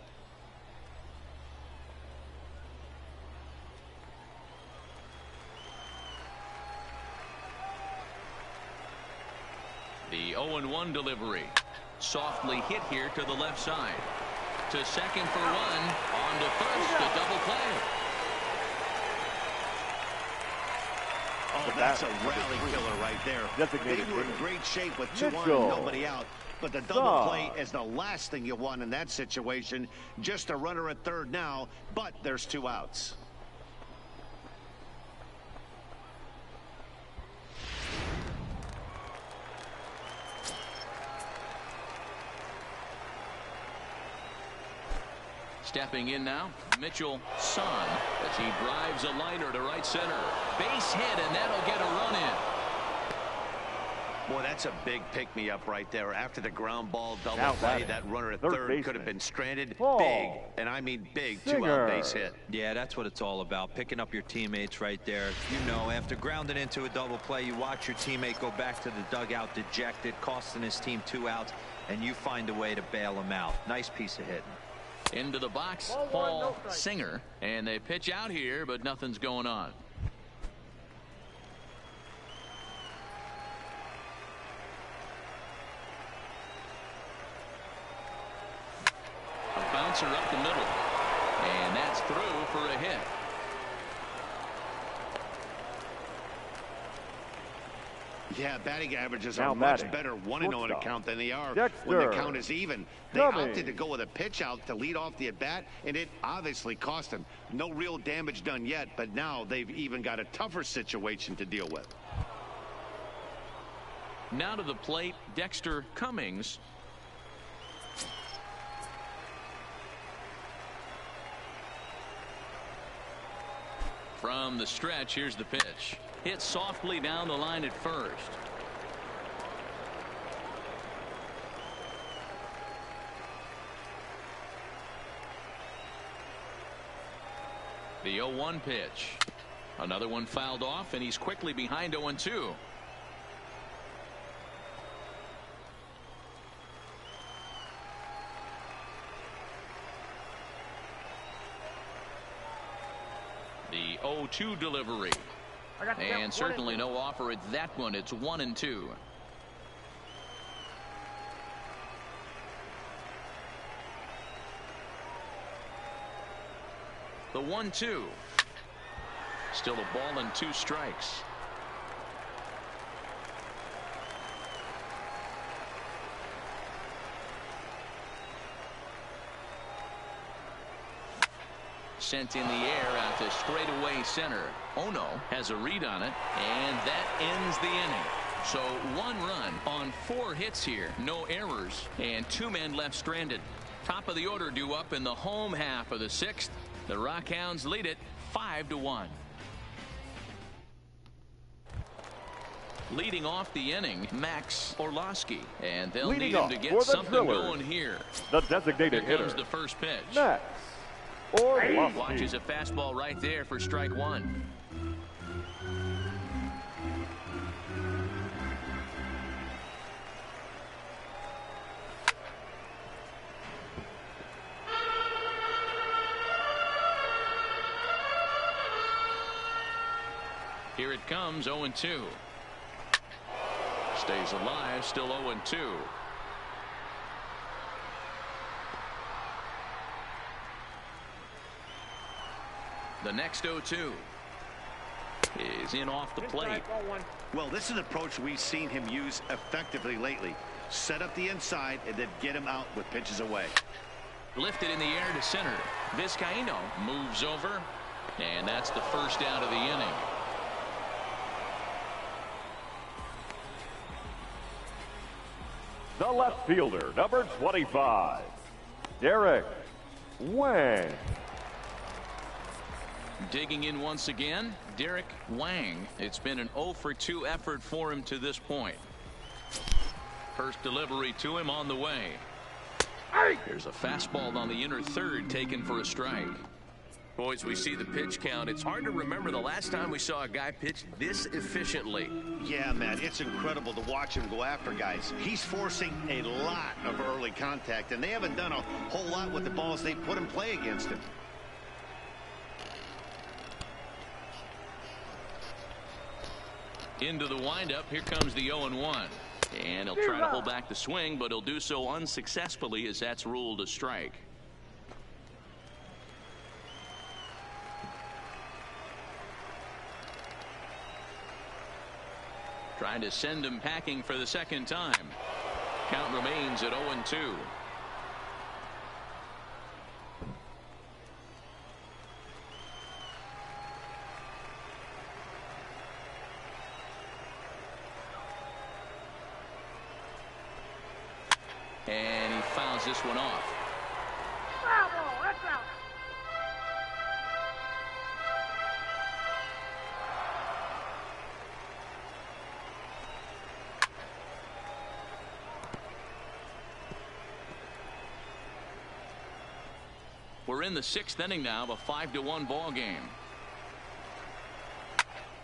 The 0-1 delivery. Softly hit here to the left side. To second for one. On to first, a double play. Oh, that's a rally killer right there. They were in great shape with 2 on and nobody out. But the double play is the last thing you want in that situation. Just a runner at third now, but there's 2 outs. Stepping in now, Mitchell Son, as he drives a liner to right center. Base hit, and that'll get a run in. Boy, that's a big pick-me-up right there. After the ground ball double play, that runner at third could have been stranded. Big, and I mean big, 2-out base hit. Yeah, that's what it's all about, picking up your teammates right there. You know, after grounding into a double play, you watch your teammate go back to the dugout dejected, costing his team 2 outs, and you find a way to bail him out. Nice piece of hitting. Into the box, Paul Singer, and they pitch out here, but nothing's going on. A bouncer up the middle, and that's through for a hit. Yeah, batting averages are much better 1-0 in a count than they are when the count is even. They opted to go with a pitch out to lead off the at-bat, and it obviously cost them. No real damage done yet, but now they've even got a tougher situation to deal with. Now to the plate, Dexter Cummings. From the stretch, here's the pitch. Hit softly down the line at first. The 0-1 pitch. Another one fouled off, and he's quickly behind 0-2. The 0-2 delivery. And certainly no offer at that one. It's 1-2. The 1-2. Still a ball and 2 strikes. Sent in the air out to straightaway center. Ono has a read on it, and that ends the inning. So 1 run on 4 hits here, no errors, and 2 men left stranded. Top of the order due up in the home half of the 6th. The Rockhounds lead it 5-1. Leading off the inning, Max Orlowski, and they'll need him to get something going here. The designated hitter. Here comes the first pitch. Max Orlowski. Watches a fastball right there for strike 1. Here it comes, 0-2. Stays alive, still 0-2. The next 0-2 is in off the plate. Well, this is an approach we've seen him use effectively lately. Set up the inside and then get him out with pitches away. Lifted in the air to center. Vizcaíno moves over. And that's the first out of the inning. The left fielder, number 25, Derek Wang. Digging in once again, Derek Wang. It's been an 0 for 2 effort for him to this point. First delivery to him on the way. Here's a fastball on the inner third taken for a strike. Boys, we see the pitch count. It's hard to remember the last time we saw a guy pitch this efficiently. Yeah, man, it's incredible to watch him go after guys. He's forcing a lot of early contact, and they haven't done a whole lot with the balls they put in play against him. Into the windup. Here comes the 0-1. And he'll try to pull back the swing, but he'll do so unsuccessfully as that's ruled a strike. Trying to send him packing for the second time. Count remains at 0-2. And he fouls this one off. Foul ball, that's out. We're in the 6th inning now of a 5-1 ball game.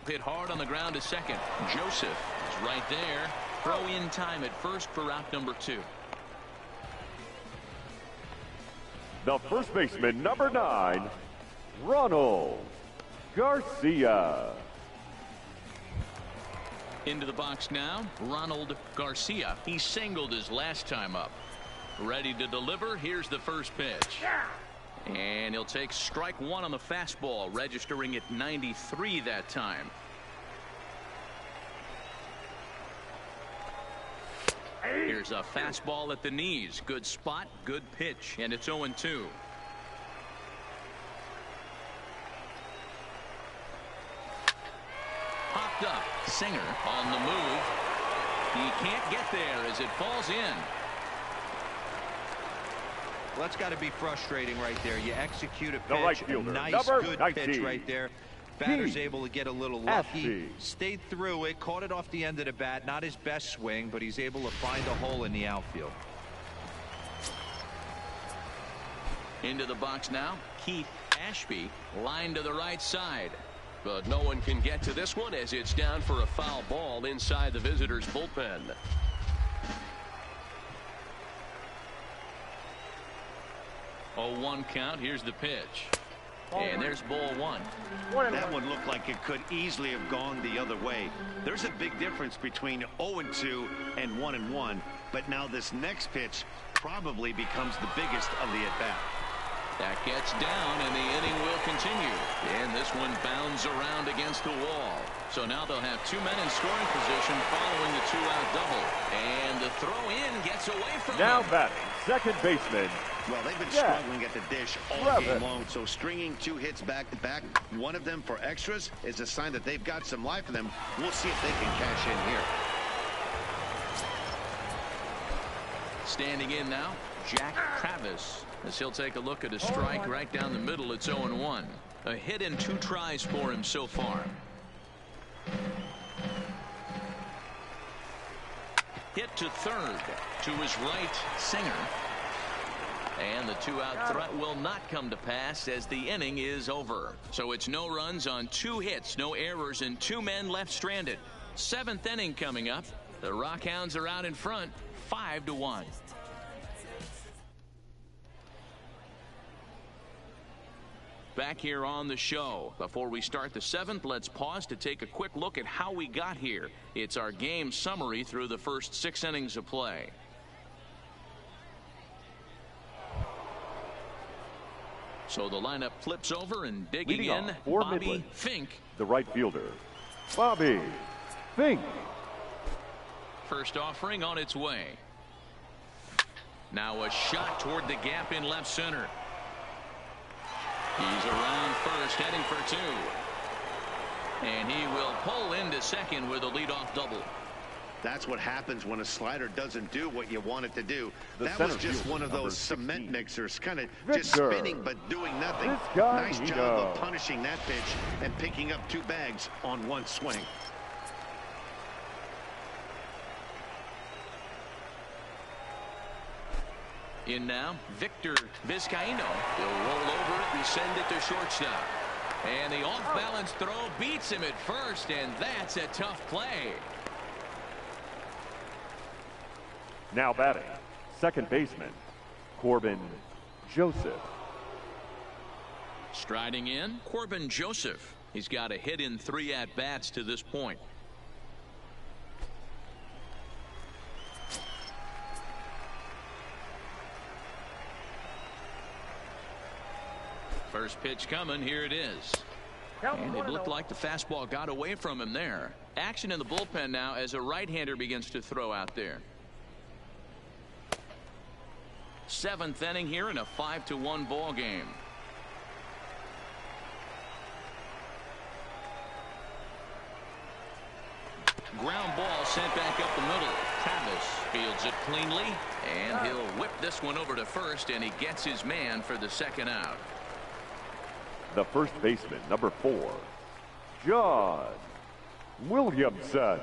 Hit hard on the ground to second. Joseph is right there. Throw in time at first for out number 2. The first baseman, number 9, Ronald Garcia. Into the box now, Ronald Garcia. He singled his last time up. Ready to deliver. Here's the first pitch. And he'll take strike 1 on the fastball, registering at 93 that time. Here's a fastball at the knees. Good spot, good pitch, and it's 0-2. Popped up. Singer on the move. He can't get there as it falls in. Well, that's got to be frustrating right there. You execute a The right pitch, a fielder, nice, number good 19, pitch right there. Batter's able to get a little lucky, stayed through it, caught it off the end of the bat. Not his best swing, but he's able to find a hole in the outfield. Into the box now, Keith Ashby, line to the right side. But no one can get to this one as it's down for a foul ball inside the visitors' bullpen. 0-1 count. Here's the pitch. And there's ball 1. That one looked like it could easily have gone the other way. There's a big difference between 0-2 and 1-1, but now this next pitch probably becomes the biggest of the at-bat. That gets down, and the inning will continue. And this one bounds around against the wall. So now they'll have 2 men in scoring position following the 2-out double. And the throw-in gets away from Now him. batting, second baseman. Well, they've been Yeah. struggling at the dish all game long, so stringing 2 hits back-to-back, one of them for extras, is a sign that they've got some life in them. We'll see if they can cash in here. Standing in now, Jack Travis, as he'll take a look at a strike right down the middle. It's 0-1. A hit in 2 tries for him so far. Hit to third. To his right, Singer. And the 2-out threat will not come to pass as the inning is over. So it's no runs on 2 hits, no errors, and 2 men left stranded. 7th inning coming up. The Rockhounds are out in front, 5-1. Back here on the show. Before we start the 7th, let's pause to take a quick look at how we got here. It's our game summary through the first 6 innings of play. So the lineup flips over, and digging Leading in, off for Bobby Midland, Fink. the right fielder, Bobby Fink. First offering on its way. Now a shot toward the gap in left center. He's around first, heading for 2. And he will pull into second with a leadoff double. That's what happens when a slider doesn't do what you want it to do. That was just one of those cement mixers, kind of just spinning but doing nothing. Nice job of punishing that pitch and picking up 2 bags on 1 swing. In now, Victor Vizcaíno. He'll roll over it and send it to shortstop. And the off-balance throw beats him at first, and that's a tough play. Now batting, second baseman, Corbin Joseph. Striding in, Corbin Joseph. He's got a hit in 3 at-bats to this point. First pitch coming. Here it is. And it looked like the fastball got away from him there. Action in the bullpen now as a right-hander begins to throw out there. 7th inning here in a 5-1 ball game. Ground ball sent back up the middle. Travis fields it cleanly, and he'll whip this one over to first, and he gets his man for the 2nd out. The first baseman, number 4, John Williamson.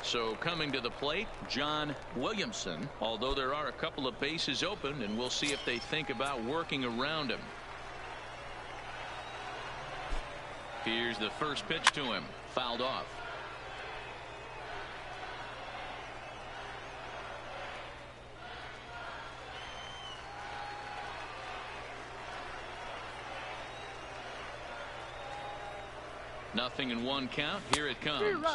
So coming to the plate, John Williamson, although there are a couple of bases open, and we'll see if they think about working around him. Here's the first pitch to him. Fouled off. Nothing in 1 count. Here it comes.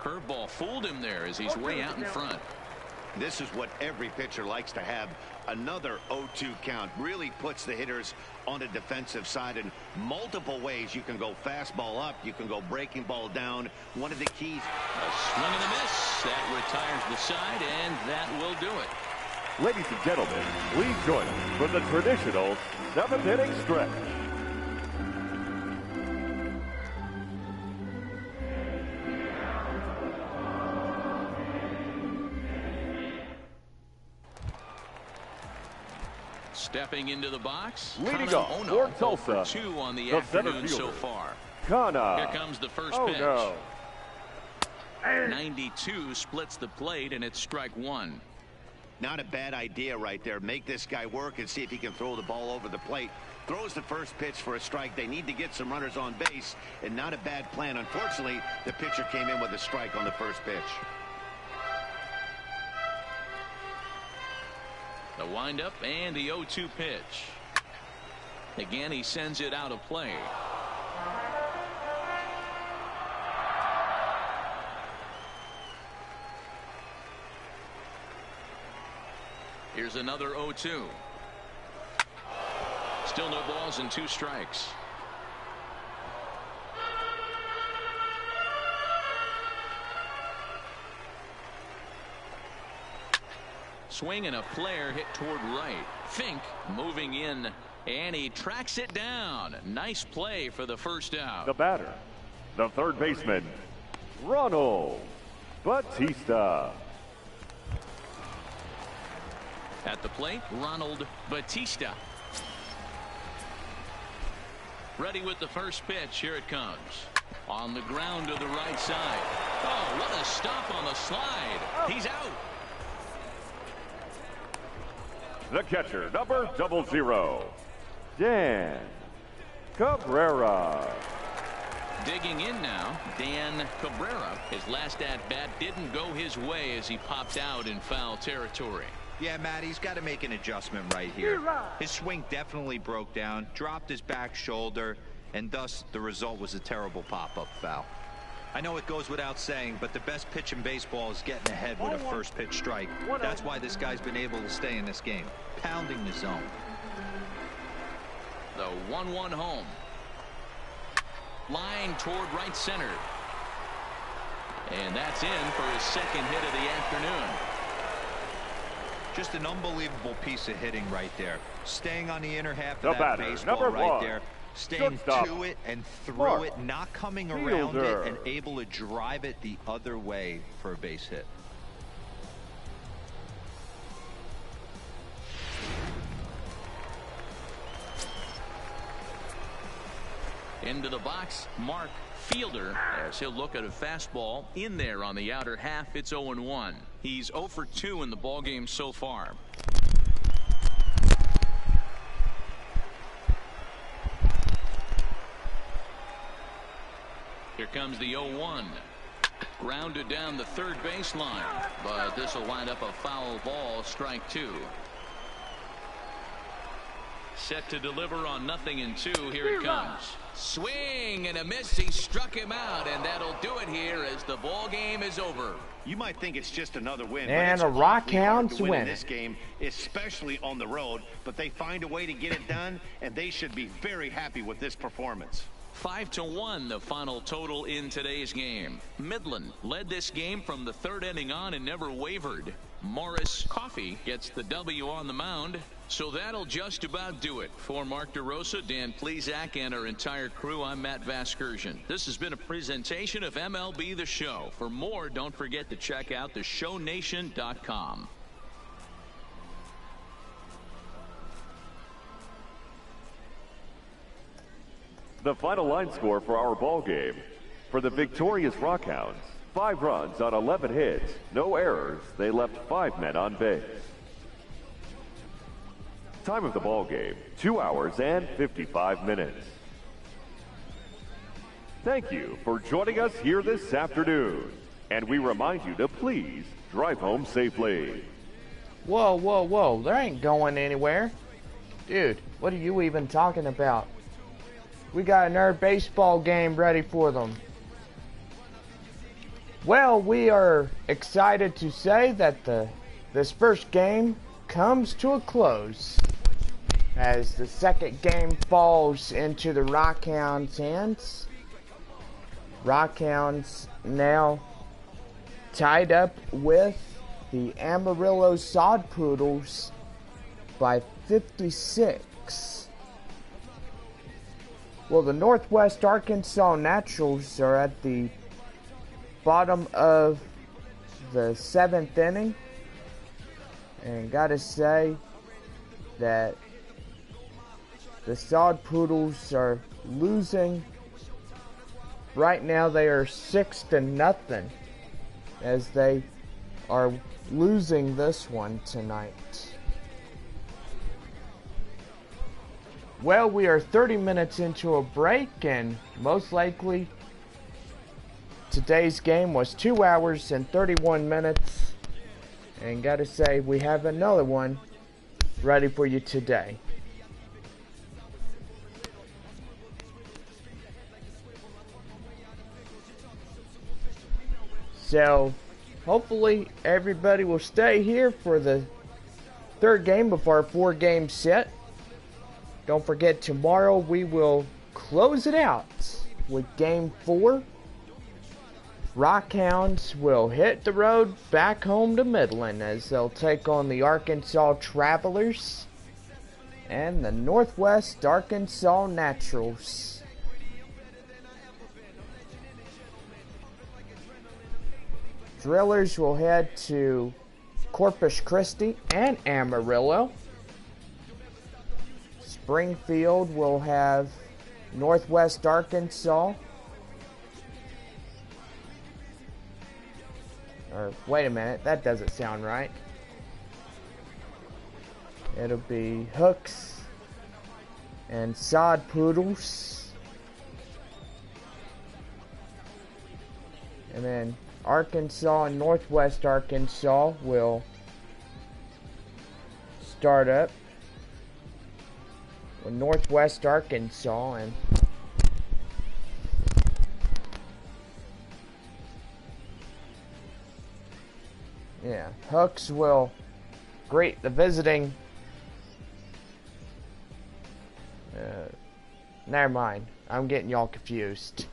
Curveball fooled him there as he's way out in front. This is what every pitcher likes to have. Another 0-2 count really puts the hitters on the defensive side in multiple ways. You can go fastball up. You can go breaking ball down. One of the keys. A swing and a miss. That retires the side, and that will do it. Ladies and gentlemen, please join us for the traditional 7th inning stretch. Stepping into the box. Leading off for Tulsa, 2 on the the afternoon so far. Kana. Here comes the first pitch. No. 92 splits the plate, and it's strike 1. Not a bad idea right there. Make this guy work and see if he can throw the ball over the plate. Throws the first pitch for a strike. They need to get some runners on base, and not a bad plan. Unfortunately, the pitcher came in with a strike on the first pitch. The windup and the 0-2 pitch. Again, he sends it out of play. Here's another 0-2. Still no balls and 2 strikes. Swing and a flare hit toward right. Fink moving in, and he tracks it down. Nice play for the first out. The batter, the third baseman, Ronald Batista. At the plate, Ronald Batista. Ready with the first pitch. Here it comes. On the ground to the right side. Oh, what a stop on the slide. He's out. The catcher, number 00, Dan Cabrera. Digging in now, Dan Cabrera. His last at-bat didn't go his way as he popped out in foul territory. Yeah, Matt, he's got to make an adjustment right here. His swing definitely broke down, dropped his back shoulder, and thus the result was a terrible pop-up foul. I know it goes without saying, but the best pitch in baseball is getting ahead with a first pitch strike. That's why this guy's been able to stay in this game, pounding the zone. The 1-1 home. Line toward right center. And that's in for his second hit of the afternoon. Just an unbelievable piece of hitting right there. Staying on the inner half of The that batter, baseball number right one, there. Staying shortstop, to it and through Mark it, not coming around Fielder. it, and able to drive it the other way for a base hit. Into the box, Mark Fielder, as he'll look at a fastball in there on the outer half. It's 0-1. He's 0 for 2 in the ballgame so far. Here comes the 0-1. Grounded down the third baseline, but this will wind up a foul ball, strike 2. Set to deliver on 0-2. Here it comes. Swing and a miss. He struck him out, and that'll do it here as the ball game is over. You might think it's just another win, And but a it's awfully hard Rockhounds to win in win this game, especially on the road. But they find a way to get it done, and they should be very happy with this performance. 5-1 the final total in today's game. Midland led this game from the third inning on and never wavered. Morris Coffey gets the W on the mound. So that'll just about do it. For Mark DeRosa, Dan Plesac, and our entire crew, I'm Matt Vasgersian. This has been a presentation of MLB The Show. For more, don't forget to check out theshownation.com. The final line score for our ball game. For the victorious Rockhounds, 5 runs on 11 hits, no errors. They left 5 men on base. Time of the ball game, 2 hours and 55 minutes. Thank you for joining us here this afternoon. And we remind you to please drive home safely. Whoa, whoa, whoa. They ain't going anywhere. Dude, what are you even talking about? We got another baseball game ready for them. Well, we are excited to say that this first game comes to a close as the second game falls into the Rockhounds' hands. Rockhounds now tied up with the Amarillo Sod Poodles by 56. Well, the Northwest Arkansas Naturals are at the bottom of the 7th inning, and gotta say that the Sod Poodles are losing. Right now they are 6-0 as they are losing this one tonight. Well, we are 30 minutes into a break, and most likely today's game was 2 hours and 31 minutes. And gotta say, we have another one ready for you today. So, hopefully everybody will stay here for the third game of our 4-game set. Don't forget, tomorrow we will close it out with Game 4. Rockhounds will hit the road back home to Midland as they'll take on the Arkansas Travelers and the Northwest Arkansas Naturals. Drillers will head to Corpus Christi and Amarillo. Springfield will have Northwest Arkansas. Or, wait a minute, that doesn't sound right. It'll be Hooks and Sod Poodles. And then Arkansas and Northwest Arkansas will start up with Northwest Arkansas, and Hooks will greet the visiting. Never mind, I'm getting y'all confused.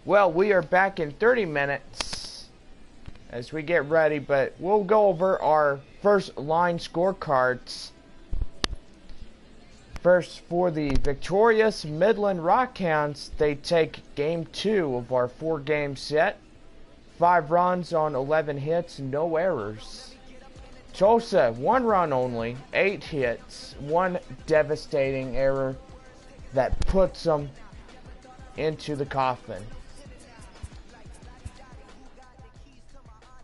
Well, we are back in 30 minutes as we get ready, but we'll go over our first line scorecards. First, for the victorious Midland Rockhounds, they take game 2 of our 4-game set. 5 runs on 11 hits, no errors. Tulsa, 1 run only, 8 hits, 1 devastating error that puts them into the coffin.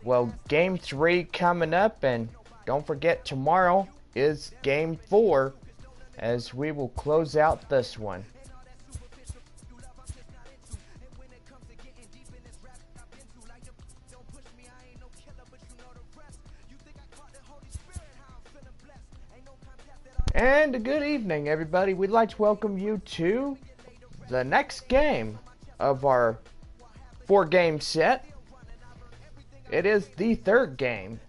Well, game 3 coming up, and don't forget tomorrow is game 4 as we will close out this one. And good evening, everybody. We'd like to welcome you to the next game of our 4-game set. It is the 3rd game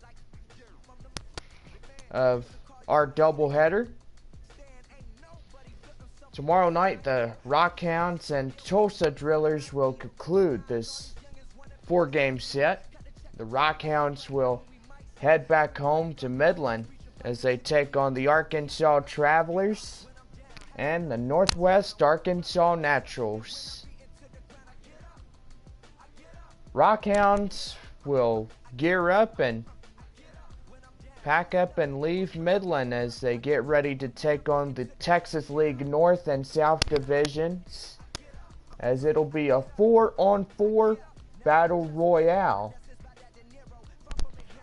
of our doubleheader. Tomorrow night, the Rockhounds and Tulsa Drillers will conclude this 4-game set. The Rockhounds will head back home to Midland as they take on the Arkansas Travelers and the Northwest Arkansas Naturals. Rockhounds will gear up and pack up and leave Midland as they get ready to take on the Texas League North and South divisions, as it'll be a 4-on-4 battle royale.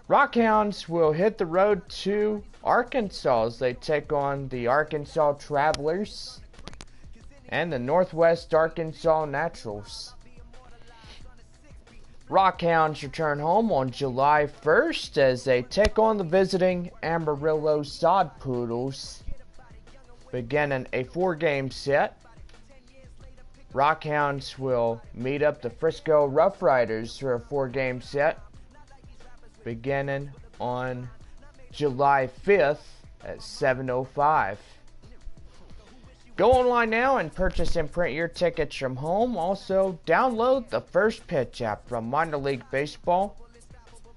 Rockhounds will hit the road to Arkansas as they take on the Arkansas Travelers and the Northwest Arkansas Naturals. Rockhounds return home on July 1st as they take on the visiting Amarillo Sod Poodles, beginning a 4-game set. Rockhounds will meet up the Frisco Rough Riders for a 4-game set, beginning on July 5th at 7:05. Go online now and purchase and print your tickets from home. Also, download the First Pitch app from Minor League Baseball,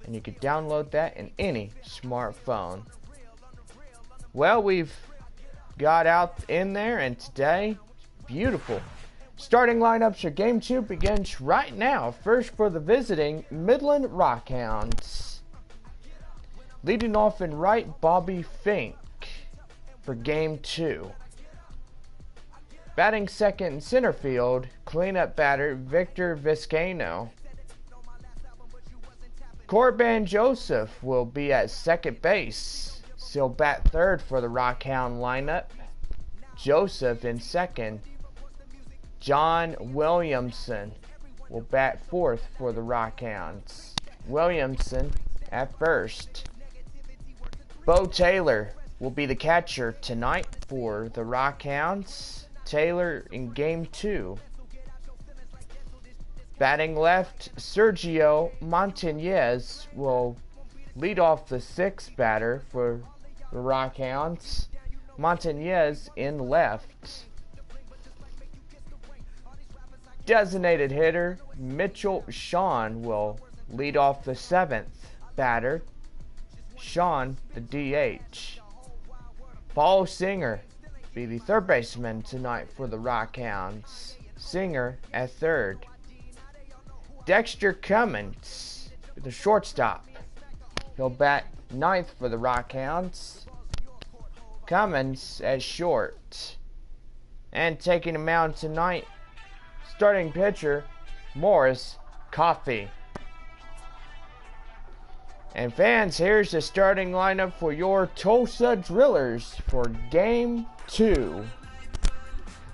and you can download that in any smartphone. Well, we've got out in there, and today, beautiful. Starting lineups for Game 2 begins right now. First for the visiting Midland Rockhounds. Leading off in right, Bobby Fink for Game 2. Batting second in center field, cleanup batter Victor Vizcaino. Corbin Joseph will be at second base. He'll bat third for the Rockhound lineup. Joseph in second. John Williamson will bat fourth for the Rockhounds. Williamson at first. Bo Taylor will be the catcher tonight for the Rockhounds. Taylor in Game 2. Batting left, Sergio Montañez will lead off the 6th batter for the Rockhounds. Montañez in left. Designated hitter, Mitchell Sean will lead off the 7th batter. Sean, the DH. Paul Singer be the third baseman tonight for the Rockhounds. Singer at third. Dexter Cummins, the shortstop. He'll bat 9th for the Rockhounds. Cummins at short. And taking the mound tonight, starting pitcher, Morris Coffey. And fans, here's the starting lineup for your Tulsa Drillers for Game 2.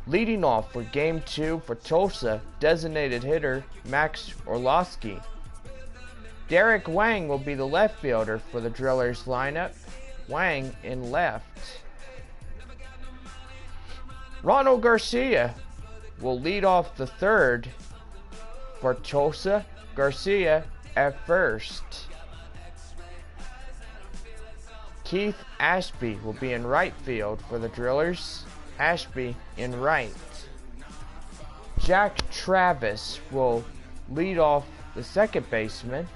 Leading off for Game 2 for Tulsa, designated hitter Max Orlowski. Derek Wang will be the left fielder for the Drillers lineup. Wang in left. Ronald Garcia will lead off the 3rd for Tulsa. Garcia at first. Keith Ashby will be in right field for the Drillers. Ashby in right. Jack Travis will lead off the second baseman.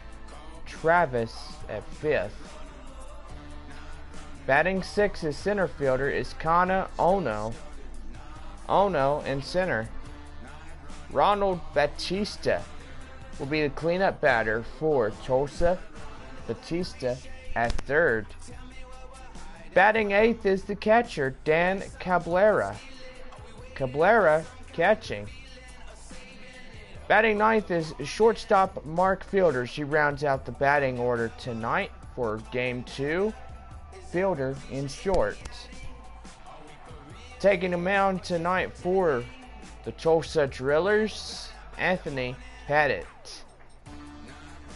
Travis at 5th. Batting 6th as center fielder is Kana Ono. Ono in center. Ronald Batista will be the cleanup batter for Tulsa. Batista at 3rd. Batting 8th is the catcher, Dan Cabrera. Cabrera catching. Batting 9th is shortstop Mark Fielder. She rounds out the batting order tonight for Game 2. Fielder in short. Taking the mound tonight for the Tulsa Drillers, Anthony Pettit.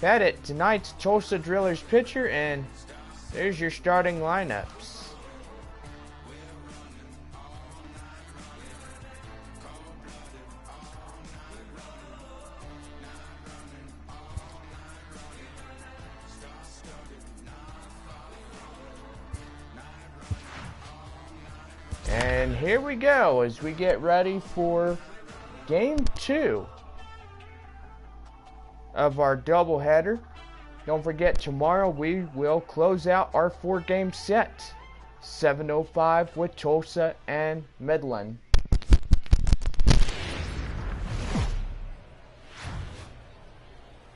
Pettit, tonight's Tulsa Drillers pitcher, and there's your starting lineups. And here we go as we get ready for Game 2 of our doubleheader. Don't forget, tomorrow we will close out our 4-game set. 7:05 with Tulsa and Midland.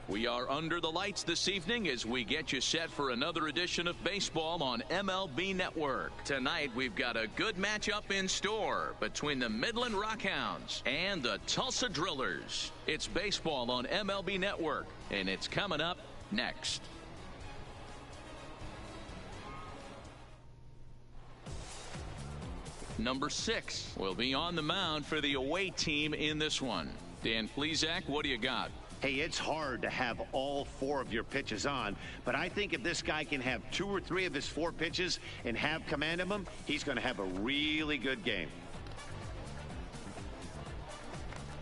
We are under the lights this evening as we get you set for another edition of baseball on MLB Network. Tonight we've got a good matchup in store between the Midland Rockhounds and the Tulsa Drillers. It's baseball on MLB Network, and it's coming up next. Number 6 will be on the mound for the away team in this one. Dan Plesac, what do you got? Hey, it's hard to have all 4 of your pitches on, but I think if this guy can have 2 or 3 of his 4 pitches and have command of them, he's going to have a really good game.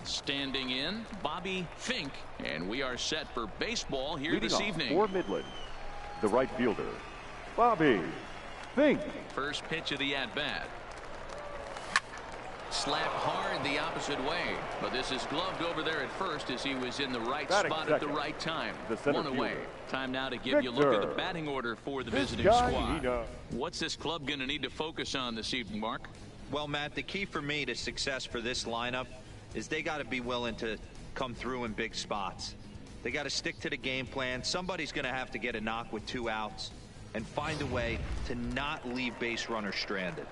Standing in, Bobby Fink, and we are set for baseball here Leading this off evening. for Midland, the right fielder, Bobby Fink. First pitch of the at-bat. Slapped hard the opposite way, but this is gloved over there at first as he was in the right Batting spot second, at the right time. the center 1 away. fielder, Time now to give you a look at the batting order for the visiting squad. What's this club going to need to focus on this evening, Mark? Well, Matt, the key for me to success for this lineup is they got to be willing to come through in big spots. They got to stick to the game plan. Somebody's going to have to get a knock with 2 outs and find a way to not leave base runners stranded.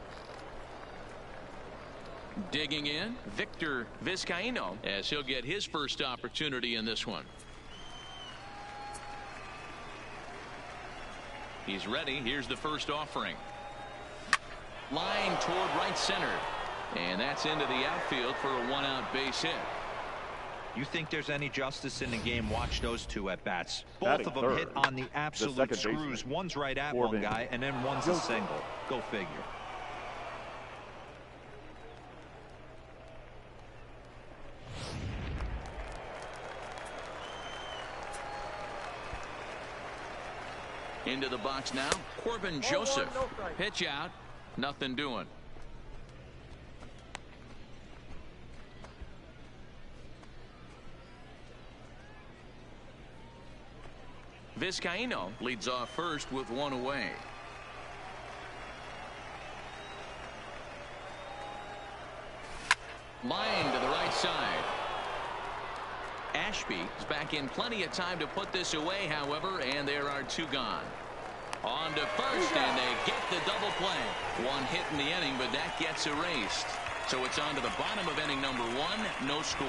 Digging in, Victor Vizcaíno, as he'll get his first opportunity in this one. He's ready. Here's the first offering. Line toward right center. And that's into the outfield for a 1-out base hit. You think there's any justice in the game? Watch those 2 at bats. Both Batting of them third, hit on the absolute screws. baseman, One's right at Corbin one guy, and then one's a single. Go figure. Into the box now, Corbin Joseph. Pitch out, nothing doing. Vizcaíno leads off first with 1 away. Line to the right side. Ashby is back in plenty of time to put this away, however, and there are 2 gone. On to first, and they get the double play. 1 hit in the inning, but that gets erased. So it's on to the bottom of inning number 1, no score.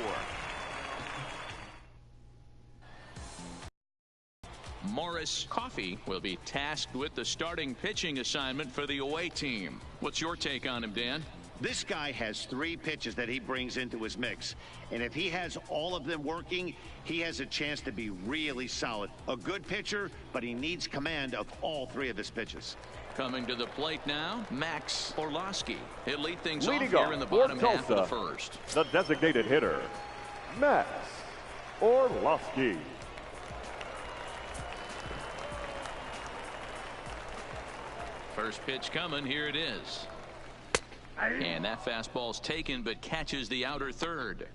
Morris Coffey will be tasked with the starting pitching assignment for the away team. What's your take on him, Dan? This guy has 3 pitches that he brings into his mix, and if he has all of them working, he has a chance to be really solid. A good pitcher, but he needs command of all 3 of his pitches. Coming to the plate now, Max Orlowski. He'll lead things Leading off here in the bottom for half of the Tulsa, first. the designated hitter, Max Orlowski. First pitch coming, here it is. And that fastball's taken, but catches the outer third.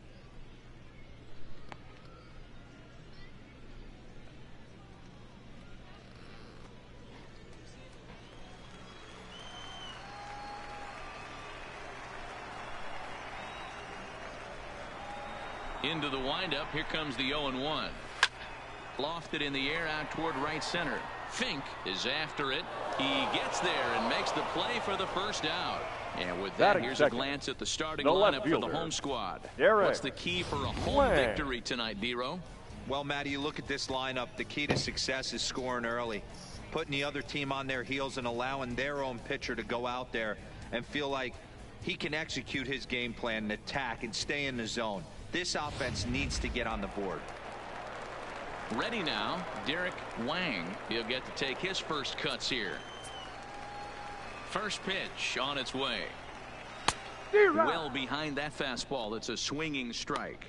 Into the windup. Here comes the 0-1. Lofted in the air out toward right center. Fink is after it. He gets there and makes the play for the first out. And with that, here's a glance at the starting lineup for the home squad. What's the key for a home victory tonight, D-Row? Well, Matty, you look at this lineup. The key to success is scoring early, putting the other team on their heels and allowing their own pitcher to go out there and feel like he can execute his game plan and attack and stay in the zone. This offense needs to get on the board. Ready now, Derek Wang. He'll get to take his first cuts here. First pitch on its way. Well behind that fastball. It's a swinging strike.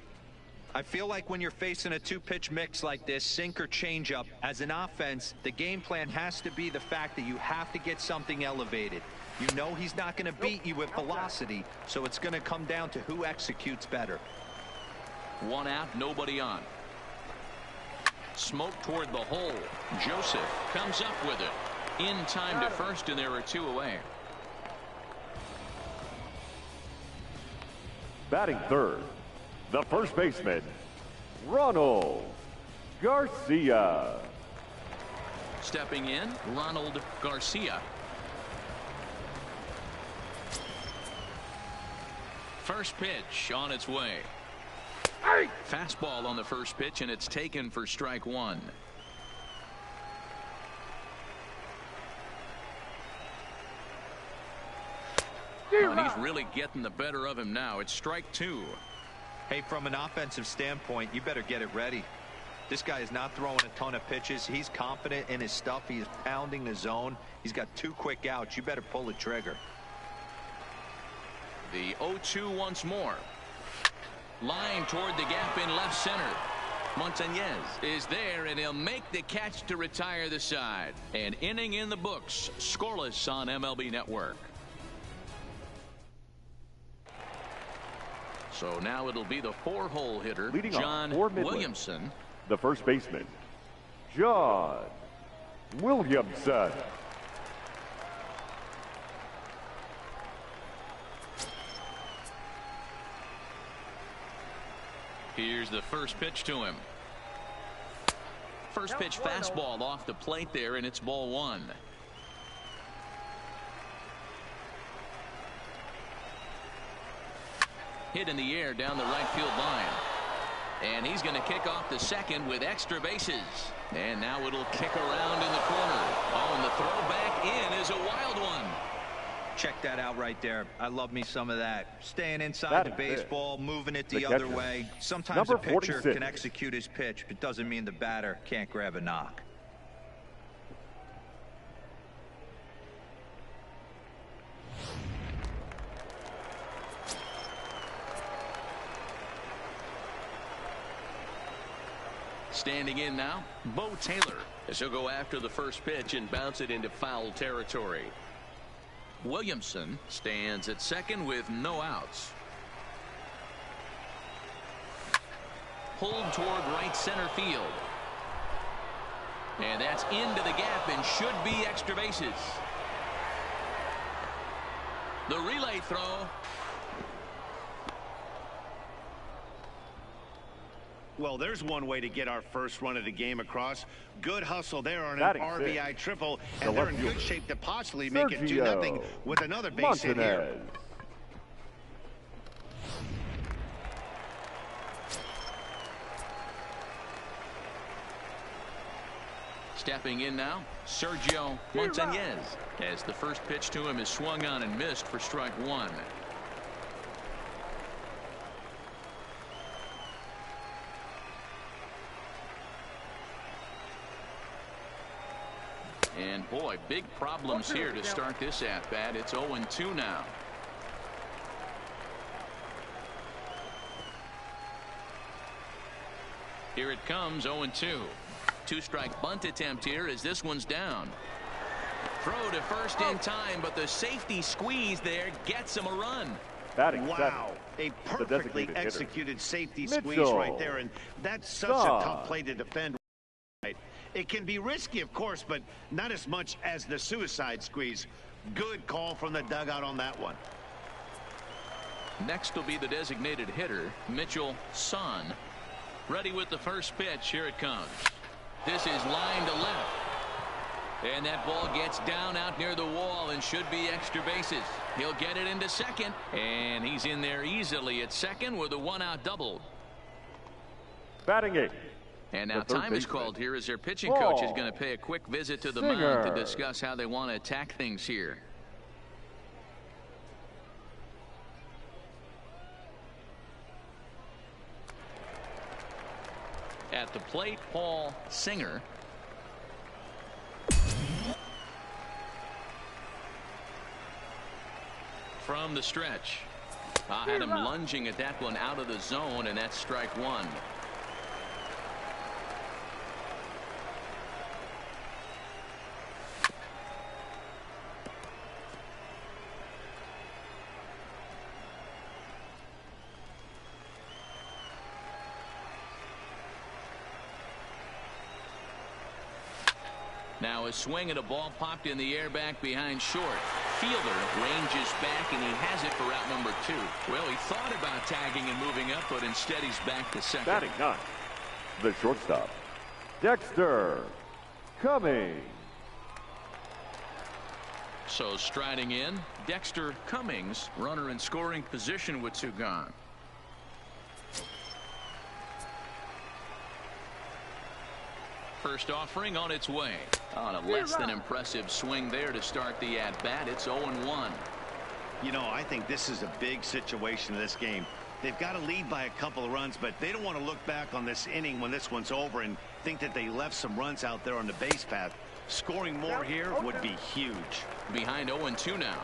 I feel like when you're facing a two-pitch mix like this, sink or changeup, as an offense, the game plan has to be the fact that you have to get something elevated. You know he's not going to beat you with velocity, so it's going to come down to who executes better. One out, nobody on. Smoke toward the hole. Joseph comes up with it. In time to first, and there are two away. Batting third, the first baseman, Ronald Garcia. Stepping in, Ronald Garcia. First pitch on its way. Fastball on the first pitch, and it's taken for strike one. And he's really getting the better of him now. It's strike two. Hey, from an offensive standpoint, you better get it ready. This guy is not throwing a ton of pitches. He's confident in his stuff. He is pounding the zone. He's got two quick outs. You better pull the trigger. The 0-2 once more. Line toward the gap in left center. Montañez is there, and he'll make the catch to retire the side. An inning in the books. Scoreless on MLB Network. So now it'll be the four-hole hitter, Leading John Williamson. The first baseman, John Williamson. Here's the first pitch to him. First pitch fastball off the plate there, and it's ball one. Hit in the air down the right field line. And he's going to kick off the second with extra bases. And now it'll kick around in the corner. Oh, and the throw back in is a wild one. Check that out right there. I love me some of that. Staying inside the baseball, moving it the other way. Sometimes a pitcher can execute his pitch, but doesn't mean the batter can't grab a knock. Standing in now, Bo Taylor, as he'll go after the first pitch and bounce it into foul territory. Williamson stands at second with no outs. Pulled toward right center field. And that's into the gap and should be extra bases. The relay throw. Well, there's one way to get our first run of the game across. Good hustle there on an RBI triple, and they're in good shape to possibly make it 2-0 with another base hit here. Stepping in now, Sergio Montañez, as the first pitch to him is swung on and missed for strike one. And boy, big problems here to start this at bat. It's 0-2 now. Here it comes, 0-2. Two-strike bunt attempt here as this one's down. Throw to first in time, but the safety squeeze there gets him a run. Wow, a perfectly executed safety squeeze right there, and that's such a tough play to defend. It can be risky, of course, but not as much as the suicide squeeze. Good call from the dugout on that one. Next will be the designated hitter, Mitchell Son. Ready with the first pitch. Here it comes. This is line to left. And that ball gets down out near the wall and should be extra bases. He'll get it into second. And he's in there easily at second with a one-out double. Batting 8. And now time is called here as their pitching coach is going to pay a quick visit to the mound to discuss how they want to attack things here. At the plate, Paul Singer. From the stretch. I had him lunging at that one out of the zone, and that's strike one. Now a swing and a ball popped in the air back behind short. Fielder ranges back and he has it for out number 2. Well, he thought about tagging and moving up, but instead he's back to second. Batting 9. The shortstop, Dexter Cummings. So striding in, Dexter Cummings, runner in scoring position with 2 gone. First offering on its way. On a less than impressive swing there to start the at-bat. It's 0-1. You know, I think this is a big situation in this game. They've got to lead by a couple of runs, but they don't want to look back on this inning when this one's over and think that they left some runs out there on the base path. Scoring more here would be huge. Behind 0-2 now.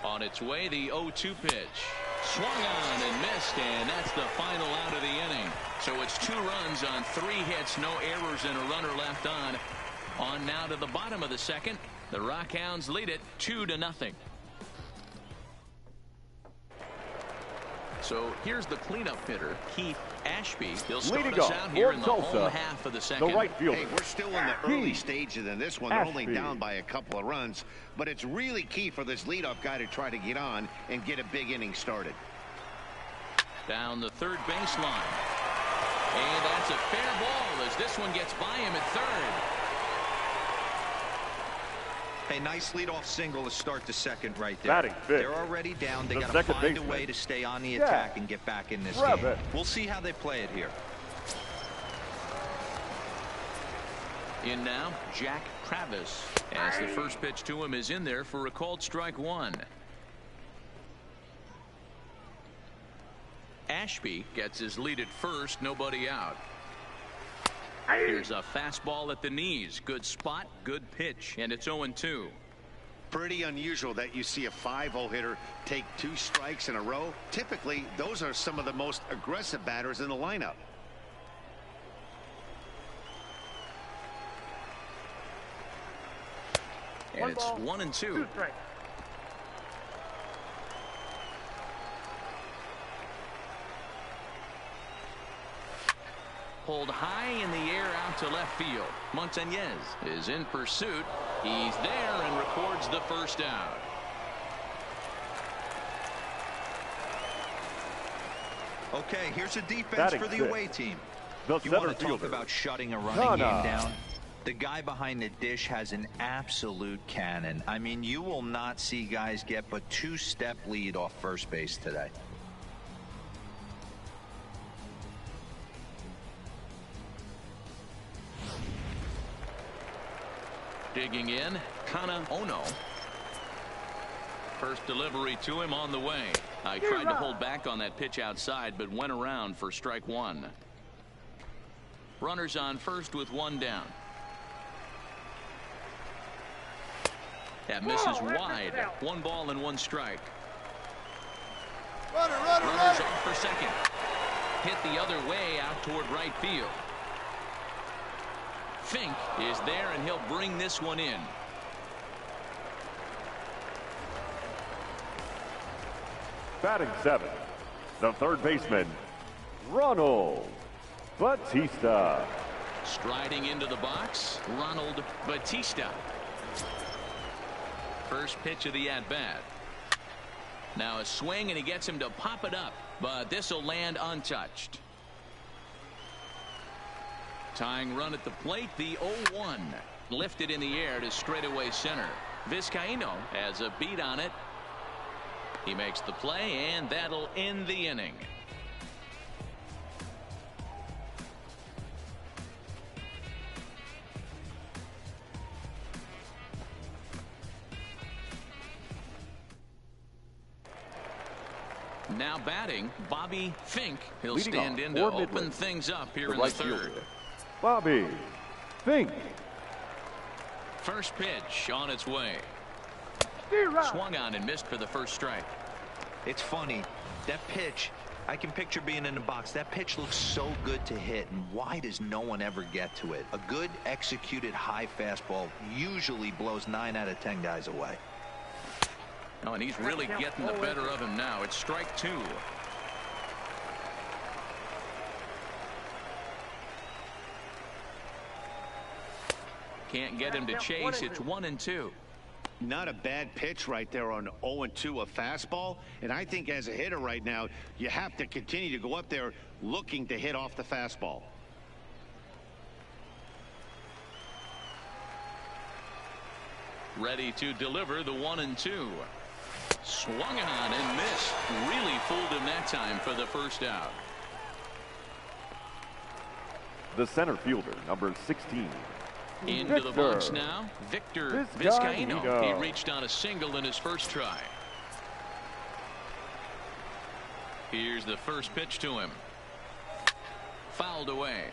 On its way, the 0-2 pitch. Swung on and missed, and that's the final out of the inning. So it's 2 runs on 3 hits, no errors, and a runner left on. On now to the bottom of the second. The Rockhounds lead it 2-0. So here's the cleanup hitter, Keith Ashby. He'll start us out here in the home half of the second. The right fielder. Hey, we're still in the early stages in this one. They're only down by a couple of runs, but it's really key for this leadoff guy to try to get on and get a big inning started. Down the third baseline. And that's a fair ball as this one gets by him at third. A nice leadoff single to start the second right there. Batting 5th. They're already down. They got to find a way to stay on the attack and get back in this game. We'll see how they play it here. In now, Jack Travis, as the first pitch to him is in there for a called strike 1. Ashby gets his lead at first, nobody out. Here's a fastball at the knees. Good spot, good pitch, and it's 0-2. Pretty unusual that you see a 5-0 hitter take 2 strikes in a row. Typically, those are some of the most aggressive batters in the lineup. And it's 1-2. Pulled high in the air out to left field. Montañez is in pursuit. He's there and records the first out. Okay, here's a defense for the away team. You want to talk about shutting a running game down? The guy behind the dish has an absolute cannon. I mean, you will not see guys get but 2-step lead off first base today. Digging in, Kana Ono. First delivery to him on the way. I tried to hold back on that pitch outside, but went around for strike 1. Runners on first with 1 down. That misses wide. 1 ball and 1 strike. Runners off for second. Hit the other way out toward right field. Fink is there, and he'll bring this one in. Batting 7, the third baseman, Ronald Batista. Striding into the box, Ronald Batista. First pitch of the at-bat. Now a swing, and he gets him to pop it up, but this will land untouched. Tying run at the plate, the 0-1. Lifted in the air to straightaway center. Vizcaíno has a beat on it. He makes the play, and that'll end the inning. Now batting, Bobby Fink. He'll Leading stand off in to for open Midland, things up here the in right the third. fielder, Bobby Fink. First pitch on its way. Zero. Swung on and missed for the first strike. It's funny. That pitch, I can picture being in the box. That pitch looks so good to hit, and why does no one ever get to it? A good executed high fastball usually blows 9 out of 10 guys away. Oh, and he's really getting the better of him now. It's strike 2. Can't get him to chase. It's 1-2. Not a bad pitch right there on 0-2, a fastball. And I think as a hitter right now, you have to continue to go up there looking to hit off the fastball. Ready to deliver the 1-2. Swung on and missed. Really fooled him that time for the first out. The center fielder, number 16. Into the box now, Victor Vizcaíno. Vizcaíno. He reached on a single in his first try. Here's the first pitch to him. Fouled away.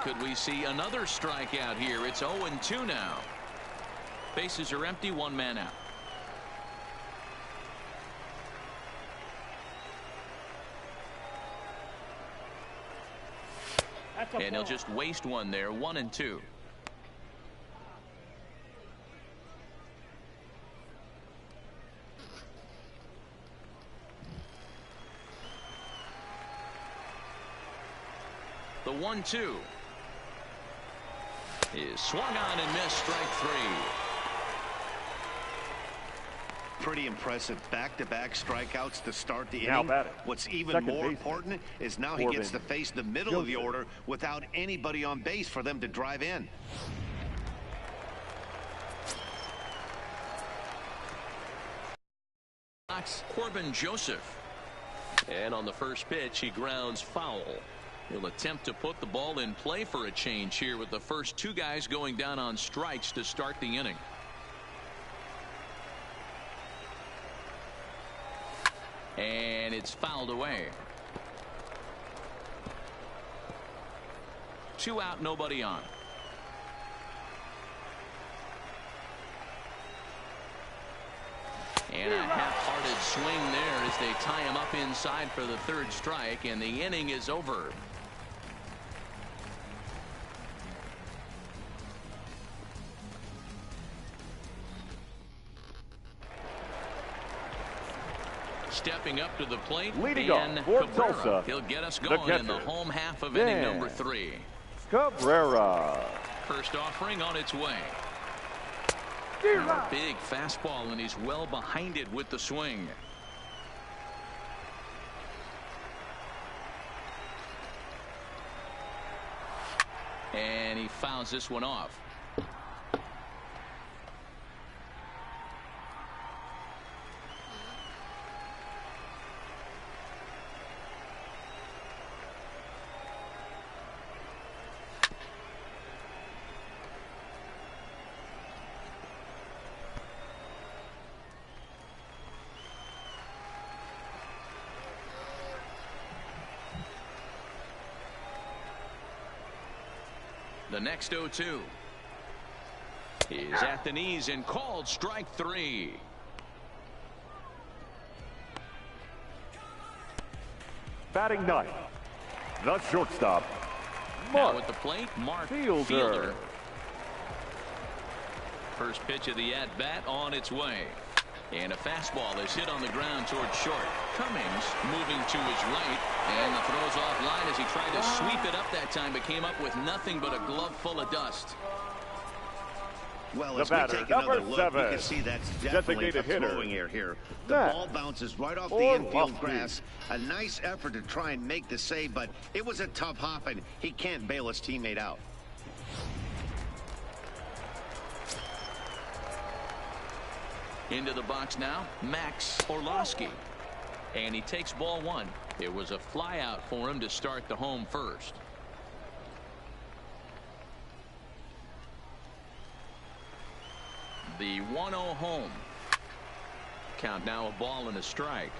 Could we see another strikeout here? It's 0-2 now. Bases are empty, 1 man out. And he'll just waste one there, 1-2. The 1-2 is swung on and missed, strike 3. Pretty impressive back-to-back strikeouts to start the Now inning. batting. What's even Second more baseman, important is now he gets to face the middle of the order without anybody on base for them to drive in. Corbin Joseph. And on the first pitch, he grounds foul. He'll attempt to put the ball in play for a change here with the first 2 guys going down on strikes to start the inning. And it's fouled away. 2 out, nobody on. And a half-hearted swing there as they tie him up inside for the 3rd strike, and the inning is over. Stepping up to the plate, leading off for Tulsa, he'll get us going in the home half of inning number 3. Cabrera. First offering on its way. A big fastball, and he's well behind it with the swing. And he fouls this one off. The next 0-2 is at the knees and called strike 3. Batting 9, the shortstop, Now at the plate, Mark Fielder. First pitch of the at-bat on its way. And a fastball is hit on the ground towards short. Cummings moving to his right, and the throw's offline as he tried to sweep it up that time, but came up with nothing but a glove full of dust. Well, as we take another look, we can see that's definitely a throwing error here. The ball bounces right off the infield grass. A nice effort to try and make the save, but it was a tough hop, and he can't bail his teammate out. Into the box now, Max Orlowski. And he takes ball one. It was a fly out for him to start the home first. The 1-0 home. Count now a ball and a strike.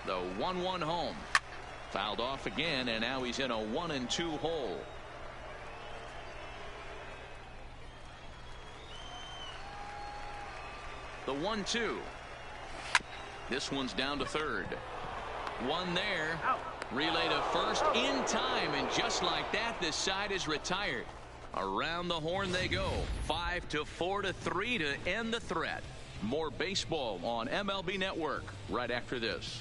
The 1-1 home. Fouled off again, and now he's in a 1-2 hole. The 1-2. This one's down to third. One there. Relay to first in time, and just like that, this side is retired. Around the horn they go. 5-4-3 to end the threat. More baseball on MLB Network right after this.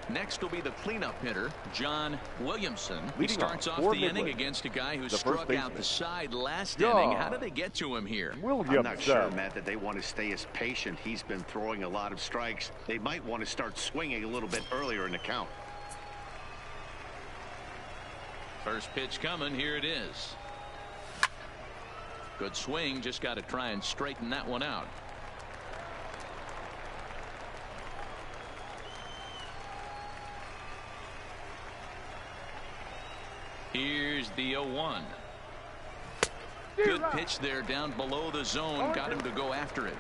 Next will be the cleanup hitter, John Williamson. He starts off the inning against a guy who struck out the side last inning. How did they get to him here? I'm not sure, Matt, that they want to stay as patient. He's been throwing a lot of strikes. They might want to start swinging a little bit earlier in the count. First pitch coming. Here it is. Good swing. Just got to try and straighten that one out. Here's the 0-1. Good pitch there down below the zone. Got him to go after it.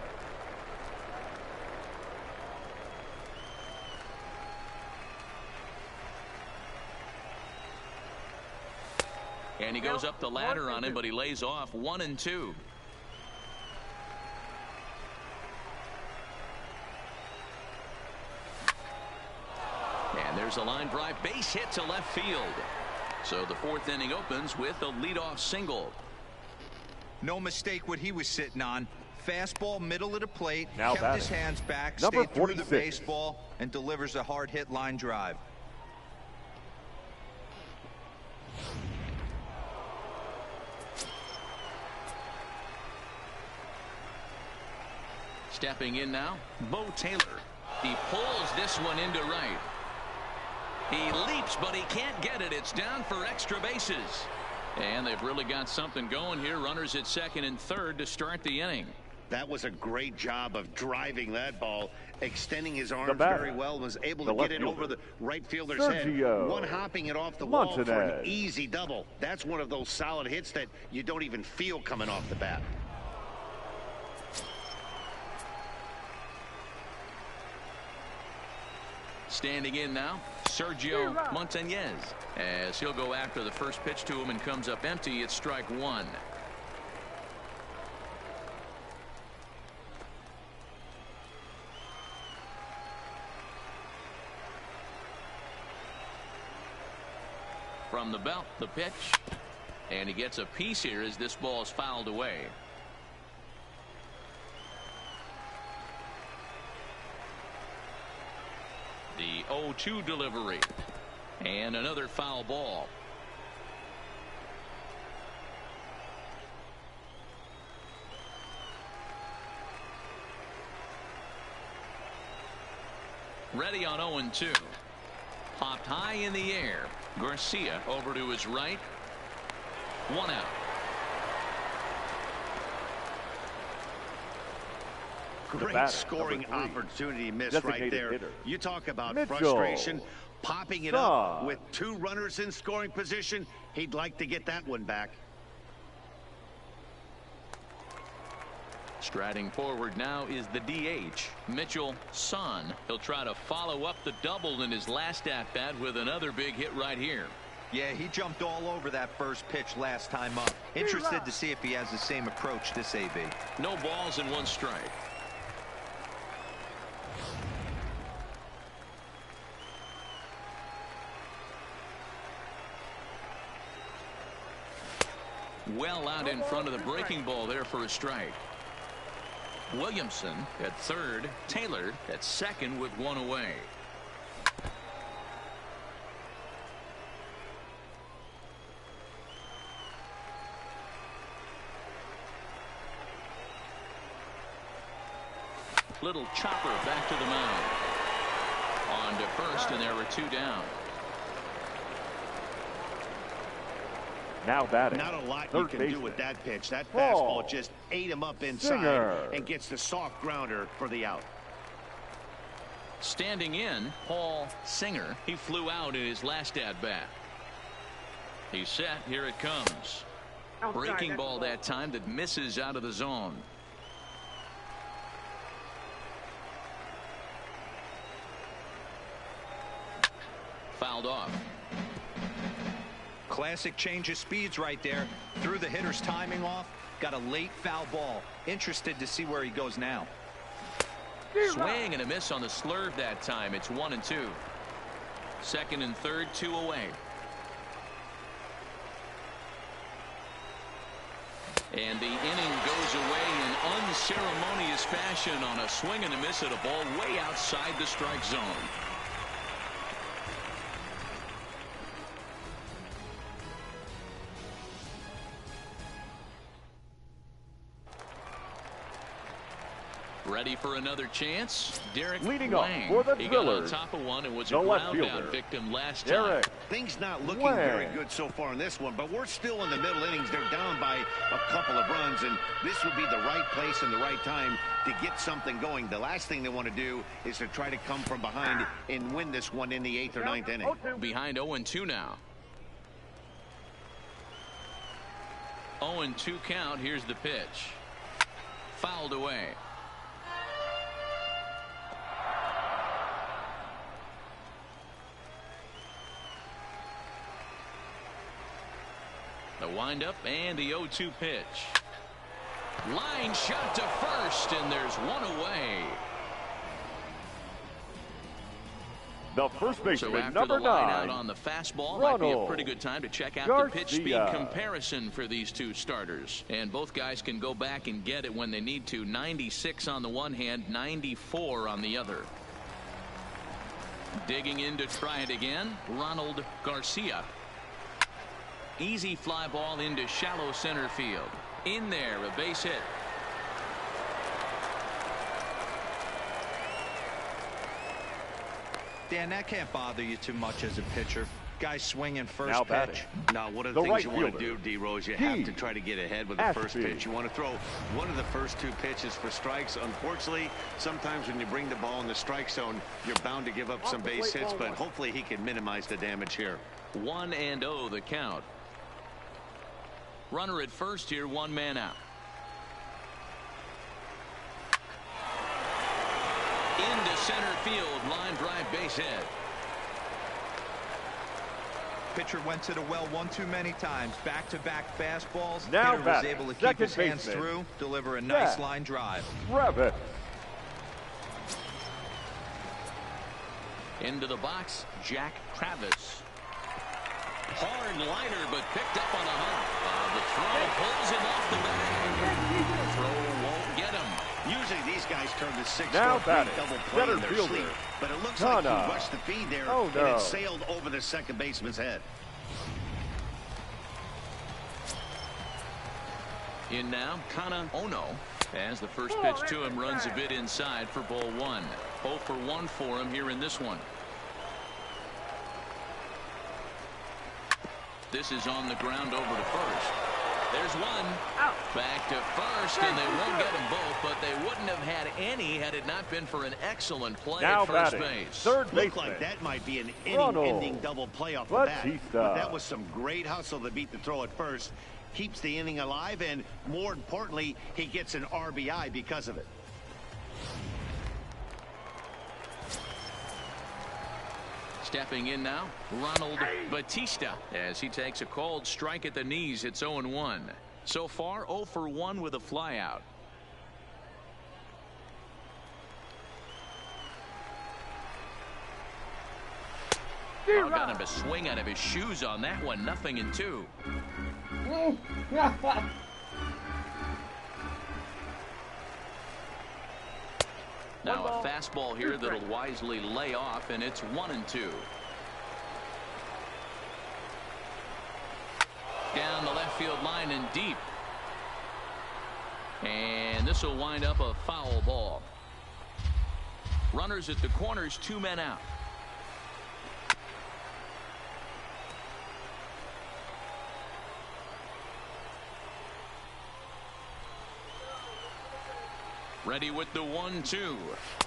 And he goes up the ladder on him, but he lays off 1-2. And there's a line drive base hit to left field. So the fourth inning opens with a leadoff single. No mistake what he was sitting on. Fastball middle of the plate. Now kept his hands back. Stayed through the baseball and delivers a hard hit line drive. Stepping in now, Bo Taylor. He pulls this one into right. He leaps, but he can't get it. It's down for extra bases. And they've really got something going here. Runners at second and third to start the inning. That was a great job of driving that ball, extending his arms very well, and was able to get it over the right fielder's head. One hopping it off the wall for an easy double. That's one of those solid hits that you don't even feel coming off the bat. Standing in now, Sergio Montañez, as he'll go after the first pitch to him and comes up empty. It's strike one. From the belt, the pitch, and he gets a piece here as this ball is fouled away. The 0-2 delivery, and another foul ball. Ready on 0-2. Popped high in the air. Garcia over to his right. One out. Great scoring opportunity missed right there. You talk about frustration, popping it up with two runners in scoring position. He'd like to get that one back. Striding forward now is the DH, Mitchell Son. He'll try to follow up the double in his last at-bat with another big hit right here. Yeah, he jumped all over that first pitch last time up. Interested to see if he has the same approach this AB. No balls and one strike. well out in front of the breaking ball there for a strike. Williamson at third, Taylor at second with one away. Little chopper back to the mound. On to first, and there are two down. Now batting. Not a lot Third you can baseman. do with that pitch. That Ball. fastball just ate him up inside Singer. and gets the soft grounder for the out. Standing in, Paul Singer. He flew out in his last at-bat. He's set. Here it comes. Breaking ball that time that misses out of the zone. Fouled off. Classic change of speeds right there. Threw the hitter's timing off. Got a late foul ball. Interested to see where he goes now. Swing and a miss on the slurve that time. It's 1-2. Second and third, two away. And the inning goes away in unceremonious fashion on a swing and a miss at a ball way outside the strike zone. Ready for another chance. Derek Leading Wang. off for the He got on Drillers, top of one and was the a left ground out fielder, victim last time. Derek Things not looking Wang. very good so far in this one, but we're still in the middle innings. They're down by a couple of runs, and this would be the right place and the right time to get something going. The last thing they want to do is to try to come from behind and win this one in the 8th or 9th inning. Behind 0-2 now. 0-2 count. Here's the pitch. Fouled away. The windup and the 0-2 pitch. Line shot to first, and there's one away. The first So baseman, after number the line 9. out on the fastball, might be a Ronald pretty good time to check out the pitch speed Garcia. comparison for these two starters. And both guys can go back and get it when they need to. 96 on the one hand, 94 on the other. Digging in to try it again, Ronald Garcia. Easy fly ball into shallow center field. In there, a base hit. Dan, that can't bother you too much as a pitcher. Guy swinging first Now pitch. batting. Now, one of The the things right you want to fielder, do, D-Rose, you have T. to try to get ahead with the Ashby. first pitch. You want to throw one of the first two pitches for strikes. Unfortunately, sometimes when you bring the ball in the strike zone, you're bound to give up some base hits, but hopefully he can minimize the damage here. 1-0 the count. Runner at first here, one man out. Into center field, line drive, base hit. Pitcher went to the well one too many times. Back-to-back fastballs. Now Hitter was batting, able to keep second his hands baseman, through, deliver a nice Jack line drive. Rabbit. Into the box, Jack Travis. Hard liner, but picked up on a hop. The throw pulls him off the bag. Throw won't get him. Usually these guys turn to 6 Now 4-3 batting, double play in center their fielder, sleep, but it looks Tana. like he rushed the feed there Oh, and no. it sailed over the second baseman's head. In now, Kana Ono. As the first pitch to him runs a bit inside for ball one. 0 for 1 for him here in this one. This is on the ground over to first. There's one. Back to first, and they won't get them both, but they wouldn't have had any had it not been for an excellent play Now at first batting, base. third Looked baseman, like that might be an Ronald inning-ending double play off the bat. Batista. But that was some great hustle to beat the throw at first. Keeps the inning alive, and more importantly, he gets an RBI because of it. Stepping in now, Ronald Batista, as he takes a called strike at the knees. It's 0-1. So far, 0 for 1 with a flyout. Oh, got him to swing out of his shoes on that one. 0-2. Now a fastball here that'll wisely lay off, and it's 1-2. Down the left field line and deep. And this will wind up a foul ball. Runners at the corners, 2 men out. Ready with the 1-2.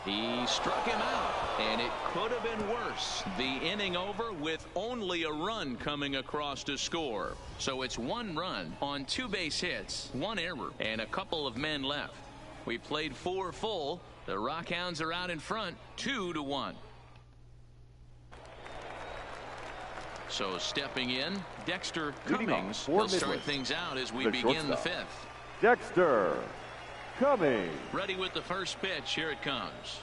He struck him out, and it could have been worse. The inning over with only a run coming across to score. So it's 1 run on 2 base hits, 1 error, and a couple of men left. We played 4 full. The Rockhounds are out in front, 2-1. So stepping in, Dexter Cummings will start things out as we begin the 5th. Dexter Cummings. Ready with the first pitch. Here it comes.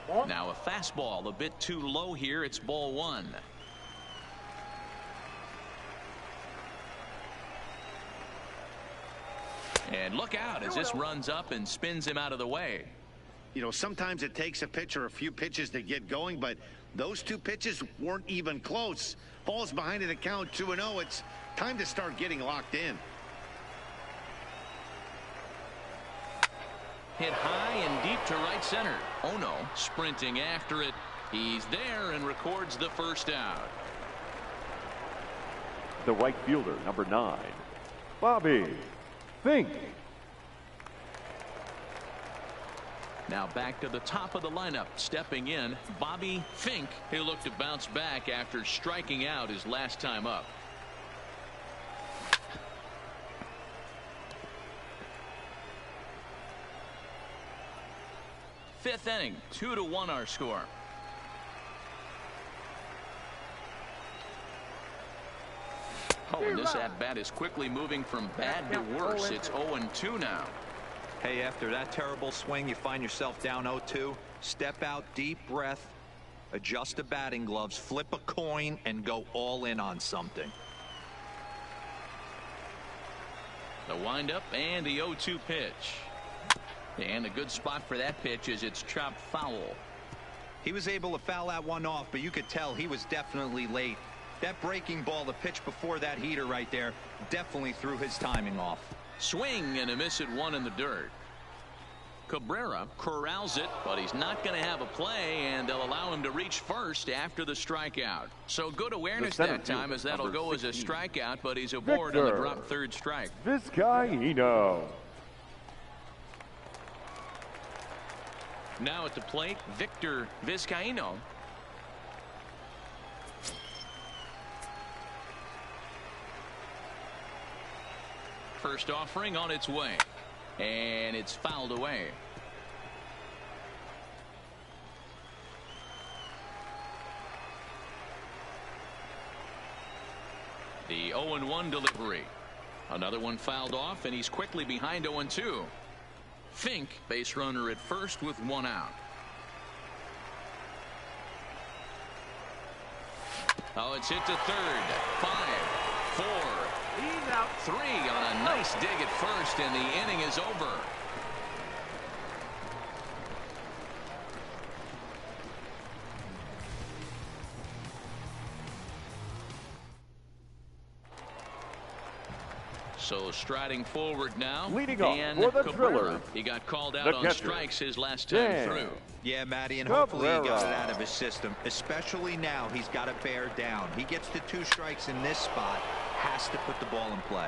Now a fastball a bit too low here. It's ball 1. And look out as this runs up and spins him out of the way. You know, sometimes it takes a pitcher a few pitches to get going, but those 2 pitches weren't even close. Falls behind in the count 2-0. It's time to start getting locked in. Hit high and deep to right center. Oh no, sprinting after it. He's there and records the first out. The right fielder, number 9, Bobby Fink. Now back to the top of the lineup. Stepping in, Bobby Fink. He'll look to bounce back after striking out his last time up. Fifth inning, 2-1 our score. Oh, and this at-bat is quickly moving from bad to worse. It's 0-2 now. Hey, after that terrible swing, you find yourself down 0-2. Step out, deep breath, adjust the batting gloves, flip a coin, and go all in on something. The windup and the 0-2 pitch. And a good spot for that pitch is it's chopped foul. He was able to foul that one off, but you could tell he was definitely late. That breaking ball, the pitch before that heater right there, definitely threw his timing off. Swing and a miss at 1 in the dirt. Cabrera corrals it, but he's not going to have a play, and they'll allow him to reach first after the strikeout. So good awareness that time, as that'll go as a strikeout, but he's aboard on the drop third strike. Vizcaíno. Now at the plate, Victor Vizcaíno. First offering on its way, and it's fouled away. The 0-1 delivery. Another one fouled off, and he's quickly behind 0-2. Fink, base runner at first with 1 out. Oh, it's hit to third. 5, 4, 3 on a nice dig at first, and the inning is over. So striding forward now, leading off for the Driller. He got called out on strikes his last time through. Yeah, Matty, and hopefully he got it out of his system. Especially now, he's got to bear down. He gets the 2 strikes in this spot, has to put the ball in play.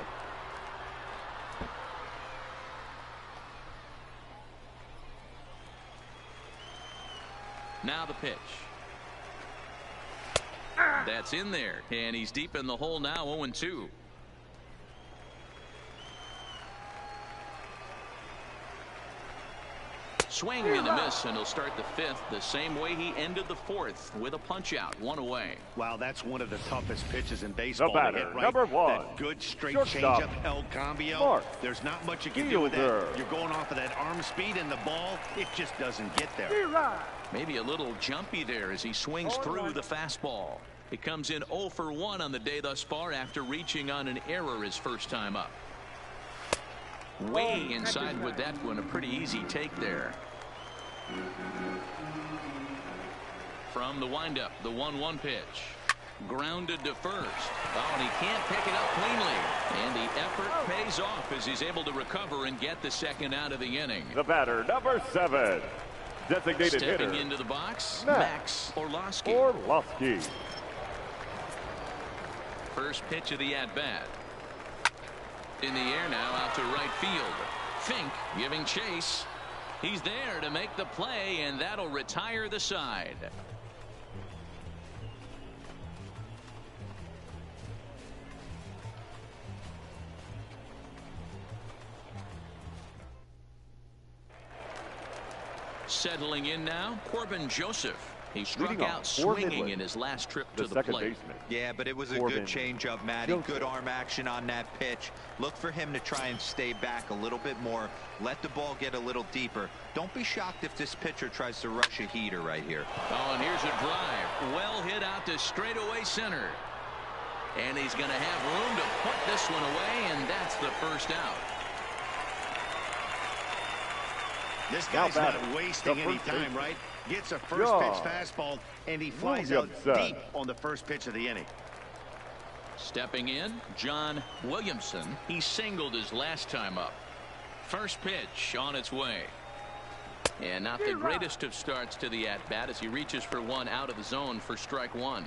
Now the pitch. That's in there, and he's deep in the hole now, 0-2. Swing and a miss, and he'll start the 5th the same way he ended the 4th, with a punch out, 1 away. Wow, that's one of the toughest pitches in baseball. The batter, to hit right. number 1. That good straight changeup, El Cambio. There's not much you can do with that. You're going off of that arm speed, and the ball, it just doesn't get there. Maybe a little jumpy there as he swings through the fastball. He comes in 0 for 1 on the day thus far after reaching on an error his first time up. Way inside with that one. A pretty easy take there. From the windup, the 1-1 pitch. Grounded to first. Oh, and he can't pick it up cleanly. And the effort pays off as he's able to recover and get the second out of the inning. The batter, number 7. Designated Stepping hitter. into the box, Max Orlowski. Orlowski. First pitch of the at-bat. In the air now, out to right field. Fink giving chase. He's there to make the play, and that'll retire the side. Settling in now, Corbin Joseph. He struck out swinging in his last trip to the plate. Yeah, but it was a good changeup, Matty. Good arm action on that pitch. Look for him to try and stay back a little bit more. Let the ball get a little deeper. Don't be shocked if this pitcher tries to rush a heater right here. Oh, and here's a drive. Well hit out to straightaway center. And he's going to have room to put this one away, and that's the first out. This guy's not wasting any time, right? Gets a first pitch fastball, and he flies out deep on the first pitch of the inning. Stepping in, John Williamson. He singled his last time up. First pitch on its way. And not the greatest of starts to the at-bat as he reaches for one out of the zone for strike one.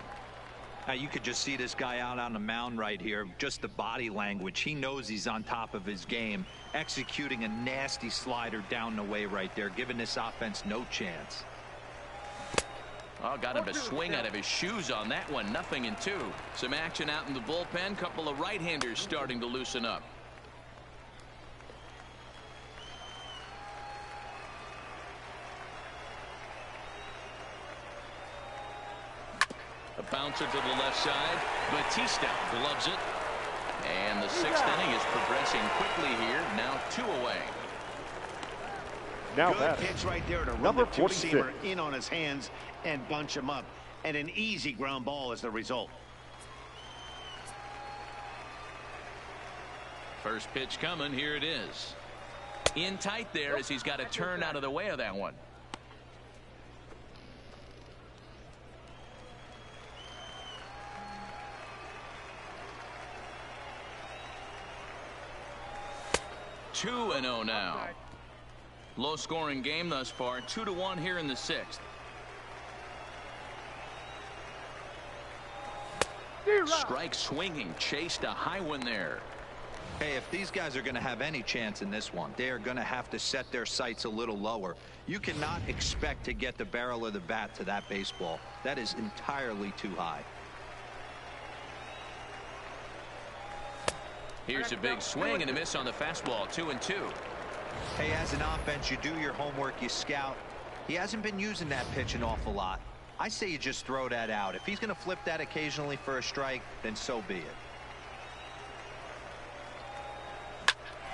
Now you could just see this guy out on the mound right here. Just the body language. He knows he's on top of his game. Executing a nasty slider down the way right there, giving this offense no chance. Oh, got him to swing out of his shoes on that one. 0-2. Some action out in the bullpen. Couple of right-handers starting to loosen up. A bouncer to the left side. Batista gloves it. And the 6th inning is progressing quickly here. Now 2 away. Now good pitch right there to run the two-seamer in on his hands and bunch him up. And an easy ground ball is the result. First pitch coming. Here it is. In tight there as he's got to turn out of the way of that one. Two and 0 now. Low scoring game thus far. 2-1 here in the 6th. Strike swinging. Chased a high one there. Hey, if these guys are going to have any chance in this one, they are going to have to set their sights a little lower. You cannot expect to get the barrel of the bat to that baseball. That is entirely too high. Here's a big swing and a miss on the fastball. 2-2. Hey, as an offense, you do your homework, you scout. He hasn't been using that pitch an awful lot. I say you just throw that out. If he's going to flip that occasionally for a strike, then so be it.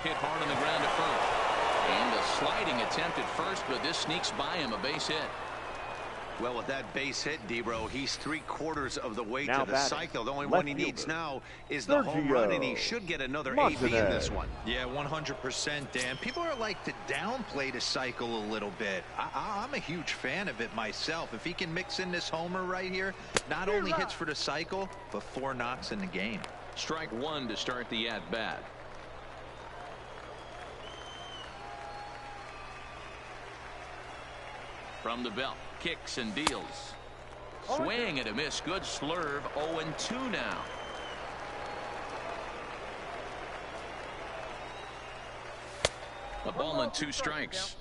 Hit hard on the ground to first. And a sliding attempt at first, but this sneaks by him, a base hit. Well, with that base hit, D-Bro, he's 3/4 of the way to the cycle. The only one he needs now is the home run, and he should get another AB in this one. Yeah, 100%, Dan. People are like to downplay the cycle a little bit. I'm a huge fan of it myself. If he can mix in this homer right here, not only hits for the cycle, but 4 knocks in the game. Strike one to start the at-bat. From the belt, kicks and deals. Swing and a miss. Good slurve. 0-2 now. A ball and 2 strikes.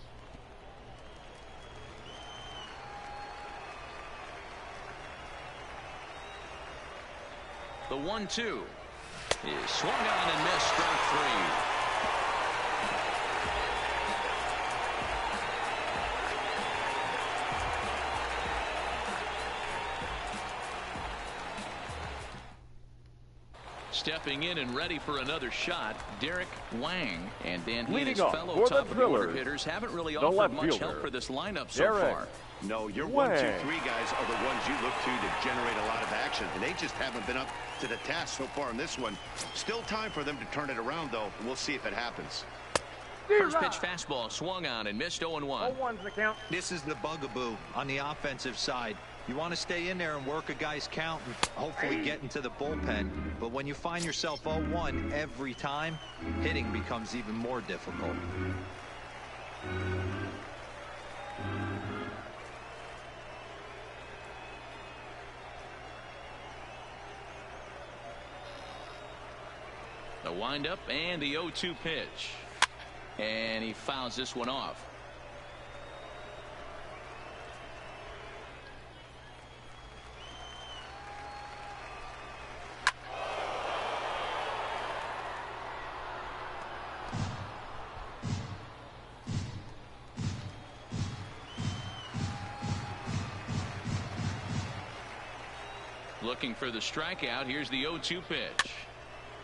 The 1-2 is swung on and missed. Strike 3. Stepping in and ready for another shot, Derek Wang. And then he and Leading his off fellow for the top of the order Drillers, hitters haven't really the offered left much fielder, help for this lineup so Derek far. No, your Wang. 1, 2, 3 guys are the ones you look to generate a lot of action, and they just haven't been up to the task so far in this one. Still time for them to turn it around, though. We'll see if it happens. First pitch fastball swung on and missed 0-1. 0-1's the count. This is the bugaboo on the offensive side. You want to stay in there and work a guy's count and hopefully get into the bullpen. But when you find yourself 0-1 every time, hitting becomes even more difficult. The windup and the 0-2 pitch. And he fouls this one off. Looking for the strikeout. Here's the 0-2 pitch.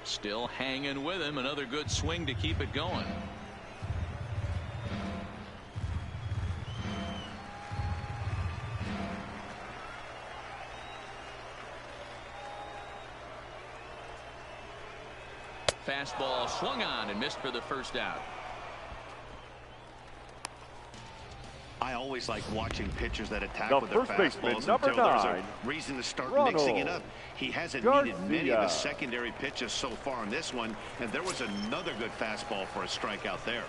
Still hanging with him. Another good swing to keep it going. Fastball swung on and missed for the first out. I always like watching pitchers that attack The with their first baseman, fastballs number until there's 9, a reason to start Ronald mixing it up. He hasn't needed many of his Garcia. secondary pitches so far in this one, and there was another good fastball for a strikeout there.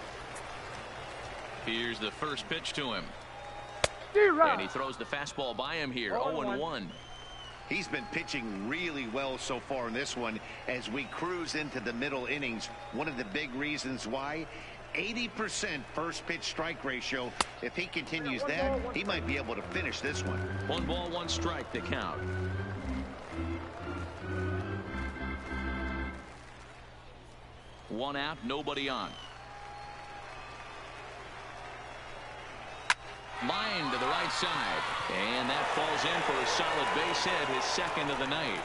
Here's the first pitch to him. D-Rod. And he throws the fastball by him here. 0-1. He's been pitching really well so far in this one as we cruise into the middle innings. One of the big reasons why, 80% first pitch strike ratio. If he continues that, he might be able to finish this one. 1 ball, 1 strike to count. One out, nobody on. Line to the right side. And that falls in for a solid base hit, his second of the night.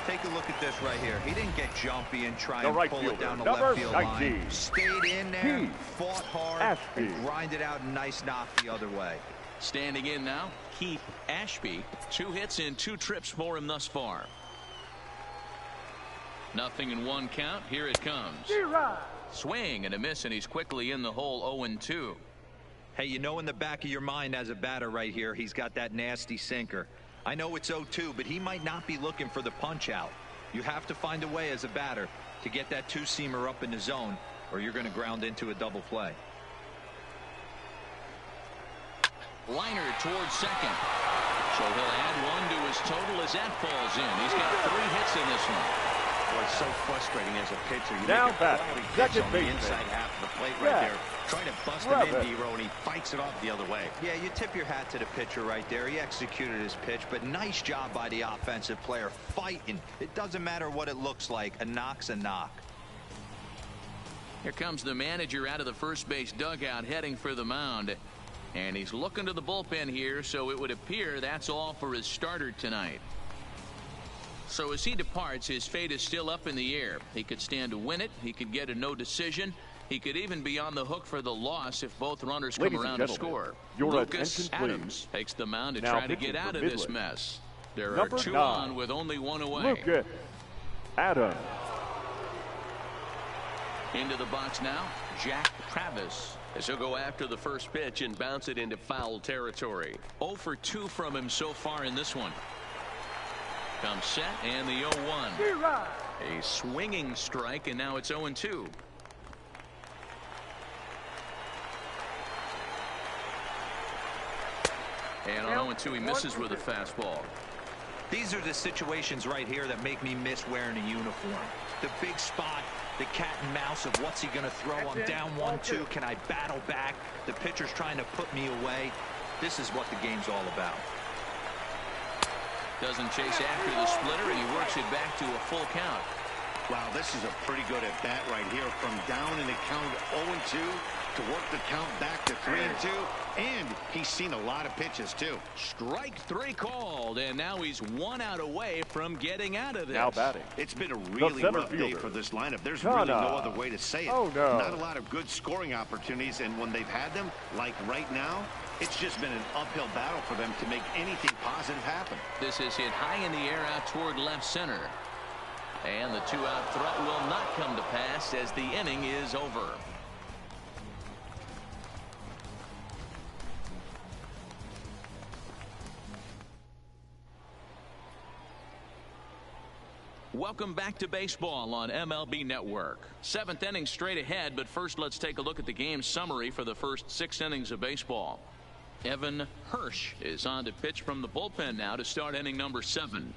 Take a look at this right here. He didn't get jumpy and try The and right pull fielder, it down the number left field 19. line. Stayed in there, Keith fought hard, Ashby. and grinded out a nice knock the other way. Standing in now, Keith Ashby. 2 hits in 2 trips for him thus far. Nothing in 1 count. Here it comes. D-Rod. Swing and a miss, and he's quickly in the hole. 0-2. Hey, you know in the back of your mind as a batter right here, he's got that nasty sinker. I know it's 0-2, but he might not be looking for the punch out. You have to find a way as a batter to get that 2-seamer up in the zone, or you're going to ground into a double play. Liner towards second. So he'll add 1 to his total as that falls in. He's got 3 hits in this one. Boy, it's so frustrating as a pitcher. You Now make a back, quality pitch second on the baseman. inside half of the plate Yeah. right there. Trying to bust him Rub in, it. D-Row, and he fights it off the other way. Yeah, you tip your hat to the pitcher right there. He executed his pitch, but nice job by the offensive player fighting. It doesn't matter what it looks like. A knock's a knock. Here comes the manager out of the first base dugout heading for the mound. And he's looking to the bullpen here, so it would appear that's all for his starter tonight. So as he departs, his fate is still up in the air. He could stand to win it. He could get a no decision. He could even be on the hook for the loss if both runners come Ladies and around to gentlemen, score. your Lucas attention, please. Adams takes the mound to Now try to pitching get out for of this Midland, mess. There are number 2 9, on with only 1 away. Lucas Adams. Into the box now, Jack Travis. As he'll go after the first pitch and bounce it into foul territory. 0 for 2 from him so far in this one. Comes set and the 0-1. D-Rod. A swinging strike, and now it's 0-2. And on 0-2, he misses with a fastball. These are the situations right here that make me miss wearing a uniform. The big spot, the cat and mouse of what's he going to throw. I'm down 1-2. Can I battle back? The pitcher's trying to put me away. This is what the game's all about. Doesn't chase after the splitter, and he works it back to a full count. Wow, this is a pretty good at bat right here. From down in the count 0-2 to work the count back to 3-2, and he's seen a lot of pitches, too. Strike 3 called, and now he's 1 out away from getting out of this. Now batting. It's been a really rough day for this lineup. There's really no other way to say it. Oh, no. Not a lot of good scoring opportunities, and when they've had them, like right now, it's just been an uphill battle for them to make anything positive happen. This is hit high in the air out toward left center. And the 2-out threat will not come to pass as the inning is over. Welcome back to baseball on MLB Network. 7th inning straight ahead, but first let's take a look at the game summary for the first 6 innings of baseball. Evan Hirsch is on to pitch from the bullpen now to start inning number 7.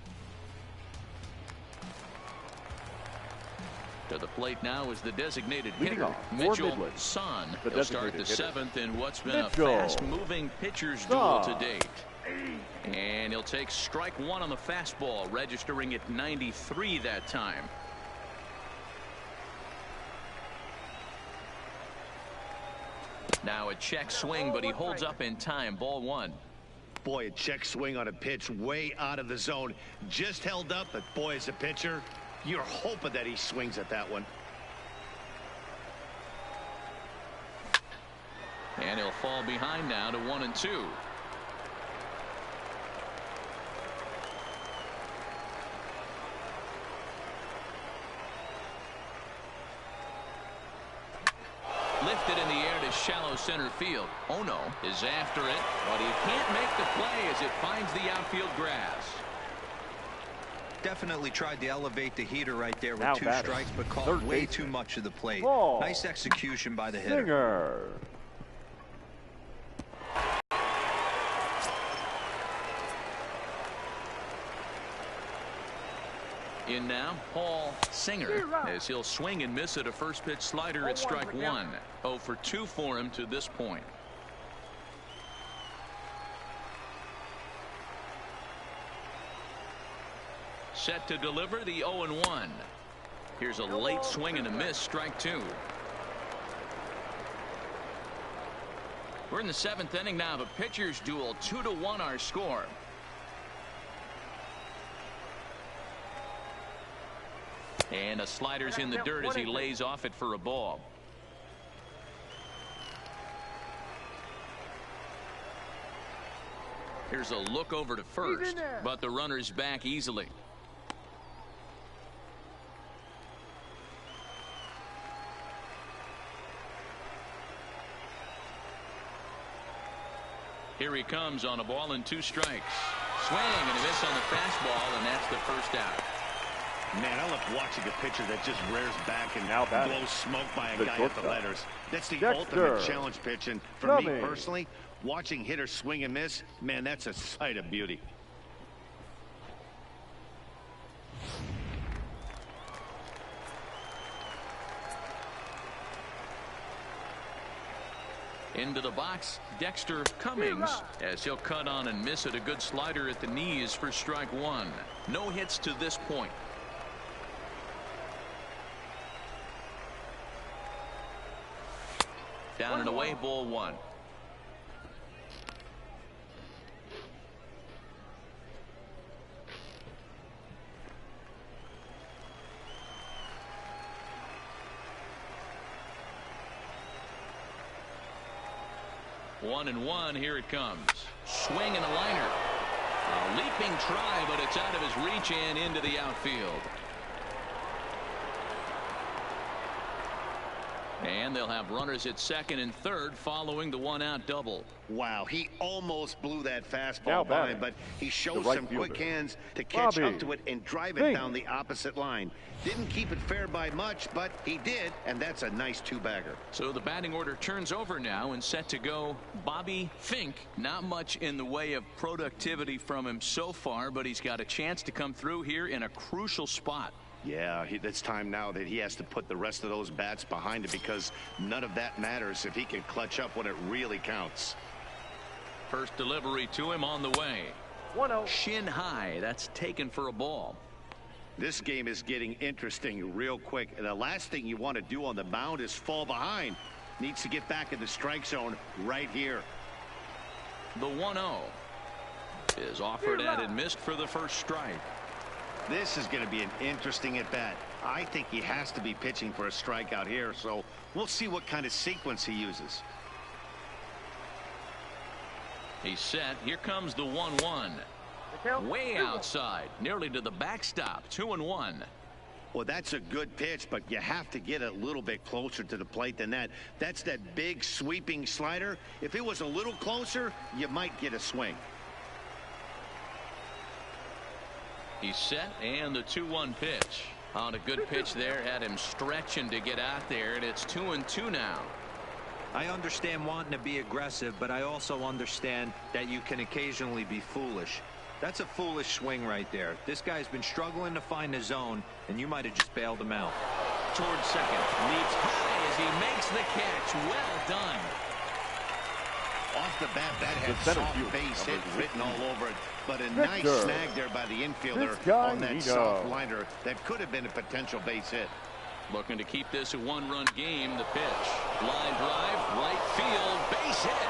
To the plate now is the designated hitter, Mitchell Son. He'll start the 7th in what's been a fast-moving pitcher's duel to date. And he'll take strike 1 on the fastball, registering at 93 that time. Now a check swing, but he holds up in time. Ball 1. Boy, a check swing on a pitch way out of the zone. Just held up, but boy, as a pitcher, you're hoping that he swings at that one. And he'll fall behind now to 1-2. Lifted in the air to shallow center field. Ono is after it, but he can't make the play as it finds the outfield grass. Definitely tried to elevate the heater right there with 2 strikes, but caught way too much of the plate. Nice execution by the hitter. In now, Paul Singer, as he'll swing and miss at a first pitch slider at strike 1. 0 for 2 for him to this point. Set to deliver the 0-1. Here's a late swing and a miss, strike 2. We're in the 7th inning now of a pitcher's duel. 2-1 our score. And a slider's in the dirt as he lays off it for a ball. Here's a look over to first, but the runner's back easily. Here he comes on a ball and 2 strikes. Swing and a miss on the fastball, and that's the first out. Man, I love watching a pitcher that just rears back and blows smoke by a guy at the letters. That's the ultimate challenge pitch, and for me personally, watching hitters swing and miss, man, that's a sight of beauty. Into the box, Dexter Cummings, as he'll cut on and miss at a good slider at the knees for strike 1. No hits to this point. Down and away, ball 1. One and one, here it comes. Swing and a liner. A leaping try, but it's out of his reach and into the outfield. And they'll have runners at second and third following the 1-out double. Wow, he almost blew that fastball by, but he showed some quick hands to catch up to it and drive it down the opposite line. Didn't keep it fair by much, but he did, and that's a nice 2-bagger. So the batting order turns over now and set to go Bobby Fink. Not much in the way of productivity from him so far, but he's got a chance to come through here in a crucial spot. Yeah, it's time now that he has to put the rest of those bats behind it, because none of that matters if he can clutch up when it really counts. First delivery to him on the way. 1-0. Shin high. That's taken for a ball. This game is getting interesting real quick, and the last thing you want to do on the mound is fall behind. Needs to get back in the strike zone right here. The 1-0 is offered at and missed for the first strike. This is going to be an interesting at-bat. I think he has to be pitching for a strikeout here, so we'll see what kind of sequence he uses. He's set. Here comes the 1-1. Way outside, nearly to the backstop. 2-1. Well, that's a good pitch, but you have to get a little bit closer to the plate than that. That's that big sweeping slider. If it was a little closer, you might get a swing. He's set, and the 2-1 pitch. On a good pitch there, had him stretching to get out there, and it's 2-2 now. I understand wanting to be aggressive, but I also understand that you can occasionally be foolish. That's a foolish swing right there. This guy's been struggling to find the zone, and you might have just bailed him out. Towards second. Leaps high as he makes the catch. Well done. Off the bat, that had soft base hit written all over it, but a nice snag there by the infielder on that soft liner that could have been a potential base hit. Looking to keep this a one-run game. The pitch. Line drive, right field, base hit.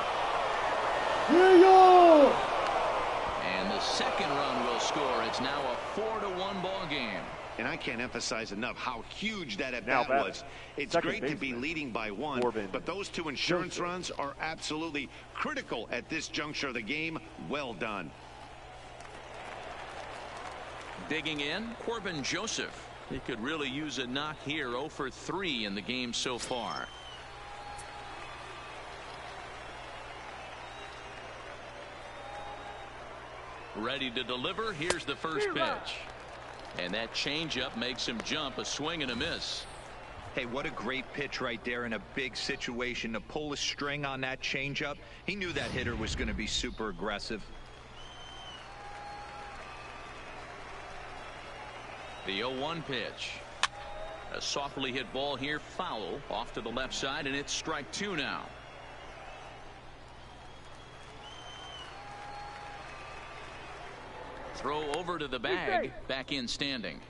And the second run will score. It's now a 4-1 ball game. And I can't emphasize enough how huge that at-bat was. It's great to be leading by one, but those two insurance runs are absolutely critical at this juncture of the game. Well done. Digging in, Corbin Joseph. He could really use a knock here. 0 for 3 in the game so far. Ready to deliver. Here's the first pitch. And that changeup makes him jump. A swing and a miss. Hey, what a great pitch right there in a big situation to pull a string on that changeup. He knew that hitter was going to be super aggressive. The 0-1 pitch. A softly hit ball here, foul off to the left side, and it's strike 2 now. Throw over to the bag. Back in standing.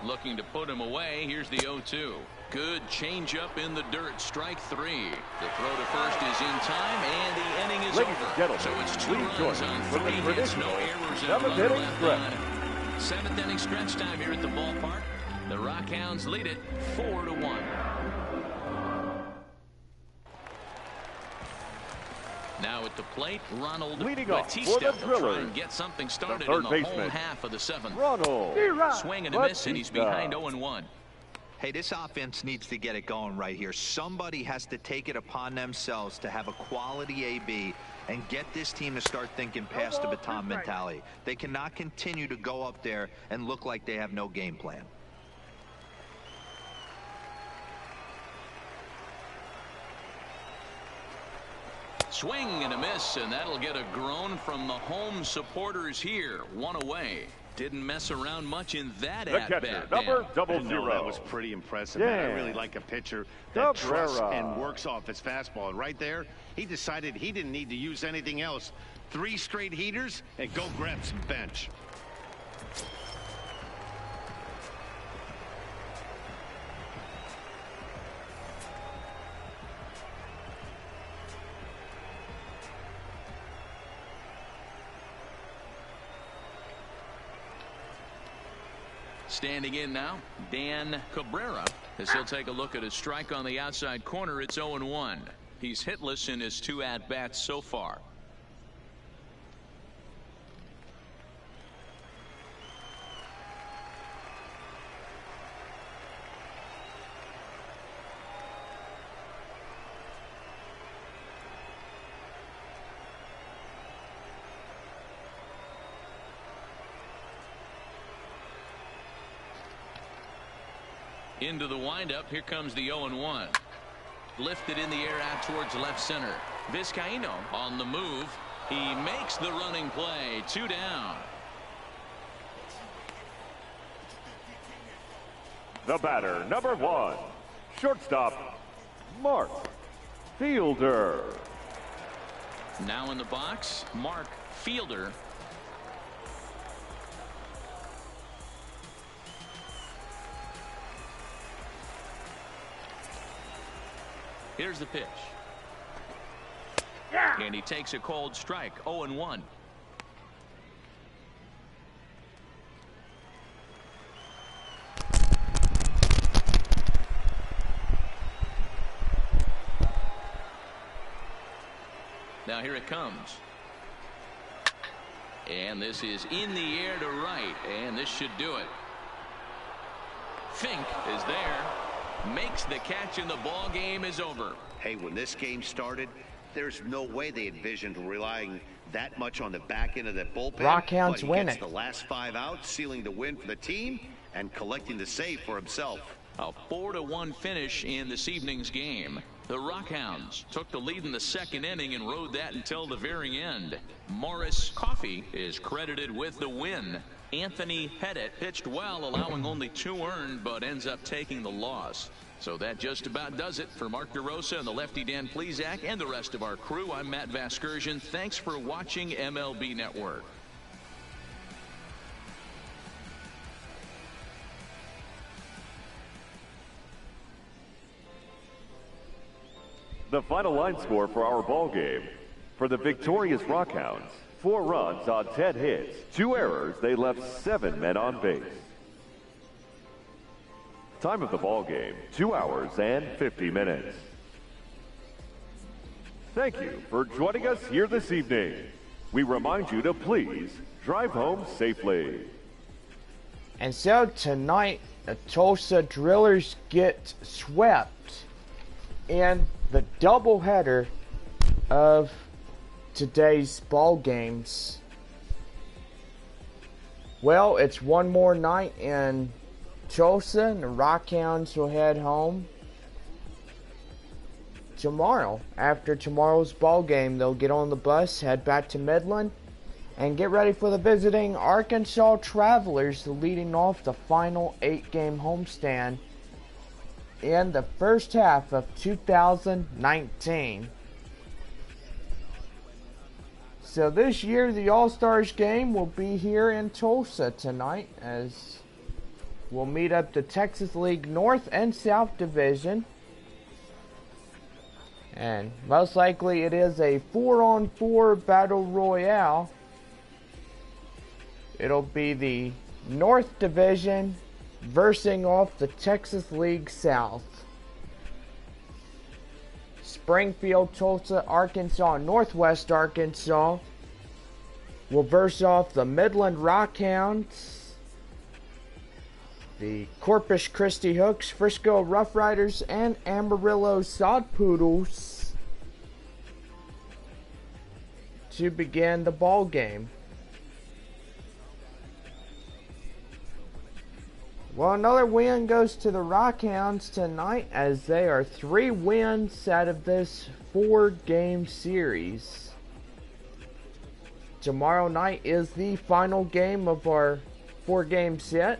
Looking to put him away. Here's the 0-2. Good changeup in the dirt. Strike 3. The throw to first is in time, and the inning is over. So it's 2 runs on 3 hits, no errors, and a runner left on. 7th inning stretch time here at the ballpark. The Rockhounds lead it 4-1. Now at the plate, Ronald Batista will try and get something started in the home half of the 7th. Swing and a miss, and he's behind 0-1. Hey, this offense needs to get it going right here. Somebody has to take it upon themselves to have a quality AB and get this team to start thinking past the baton mentality. They cannot continue to go up there and look like they have no game plan. Swing and a miss, and that'll get a groan from the home supporters here. 1 away. Didn't mess around much in that at-bat. Number 00. That was pretty impressive. Man, I really like a pitcher that trusts and works off his fastball. And right there, he decided he didn't need to use anything else. 3 straight heaters and go grab some bench. Standing in now, Dan Cabrera, as he'll take a look at his strike on the outside corner. It's 0-1. He's hitless in his 2 at-bats so far. Into the windup. Here comes the 0-1. Lifted in the air out towards left center. Vizcaíno on the move. He makes the running play. 2 down. The batter, number 1, shortstop, Mark Fielder. Now in the box, Mark fielder. Here's the pitch. Yeah. And he takes a cold strike, 0-1. Now here it comes. And this is in the air to right, and this should do it. Fink is there, makes the catch, and the ball game is over. Hey, when this game started, there's no way they envisioned relying that much on the back end of that bullpen. Rockhounds win it. The last 5 outs, sealing the win for the team and collecting the save for himself. A 4-1 finish in this evening's game. The Rockhounds took the lead in the second inning and rode that until the very end. Morris Coffey is credited with the win. Anthony Pettit pitched well, allowing only 2 earned, but ends up taking the loss. So that just about does it for Mark DeRosa and the lefty Dan Plesac and the rest of our crew. I'm Matt Vasgersian. Thanks for watching MLB Network. The final line score for our ball game. For the victorious Rockhounds, 4 runs on 10 hits, 2 errors, they left 7 men on base. Time of the ball game, 2 hours and 50 minutes. Thank you for joining us here this evening. We remind you to please drive home safely. And so tonight, the Tulsa Drillers get swept in the doubleheader of today's ball games. Well, it's one more night in Tulsa, and the Rockhounds will head home tomorrow. After tomorrow's ball game, they'll get on the bus, head back to Midland, and get ready for the visiting Arkansas Travelers, leading off the final 8-game homestand in the first half of 2019. So this year, the All-Stars game will be here in Tulsa tonight, as we'll meet up the Texas League North and South Division. And most likely it is a 4-on-4 battle royale. It'll be the North Division versing off the Texas League South. Springfield, Tulsa, Arkansas, and Northwest Arkansas will verse off the Midland Rockhounds, the Corpus Christi Hooks, Frisco Rough Riders, and Amarillo Sod Poodles to begin the ball game. Well, another win goes to the Rockhounds tonight, as they are 3 wins out of this 4-game series. Tomorrow night is the final game of our 4-game set.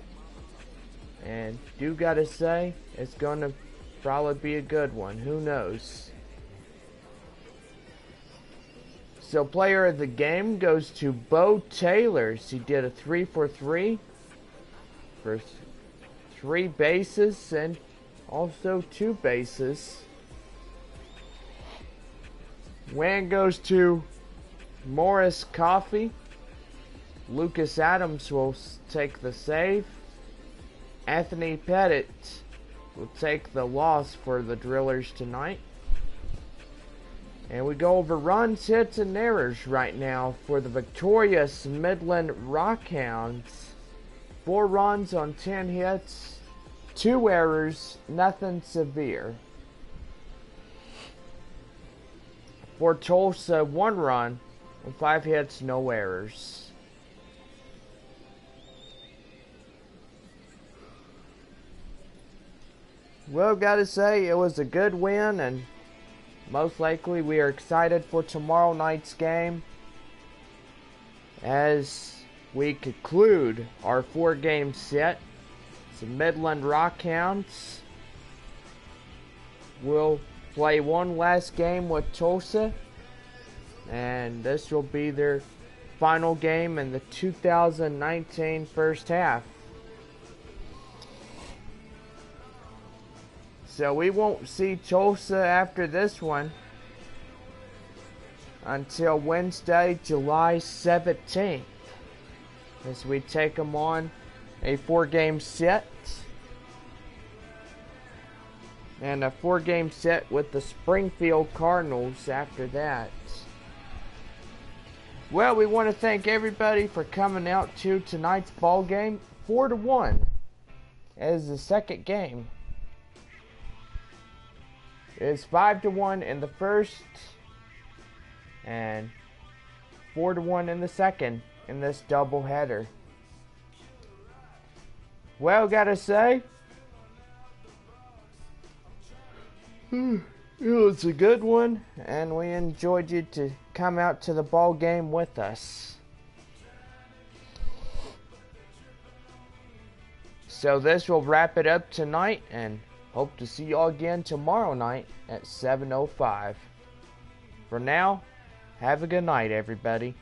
And do gotta say, it's gonna probably be a good one. Who knows? So player of the game goes to Bo Taylor. He did a 3-for-3 for 3 bases and also 2 bases. Win goes to Morris Coffey. Lucas Adams will take the save. Anthony Pettit will take the loss for the Drillers tonight. And we go over runs, hits, and errors right now for the victorious Midland Rockhounds. 4 runs on 10 hits, 2 errors, nothing severe. For Tulsa, 1 run on 5 hits, no errors. Well, gotta say, it was a good win, and most likely we are excited for tomorrow night's game as we conclude our 4-game set. The Midland Rockhounds will play one last game with Tulsa, and this will be their final game in the 2019 first half. So we won't see Tulsa after this one until Wednesday, July 17th, as we take them on a 4-game set. And a 4-game set with the Springfield Cardinals after that. Well, we want to thank everybody for coming out to tonight's ball game. 4-1 as the second game. It's 5-1 in the first and 4-1 in the second in this doubleheader. Well, gotta say, it was a good one, and we enjoyed you to come out to the ball game with us. So this will wrap it up tonight, and hope to see y'all again tomorrow night at 7:05. For now, have a good night, everybody.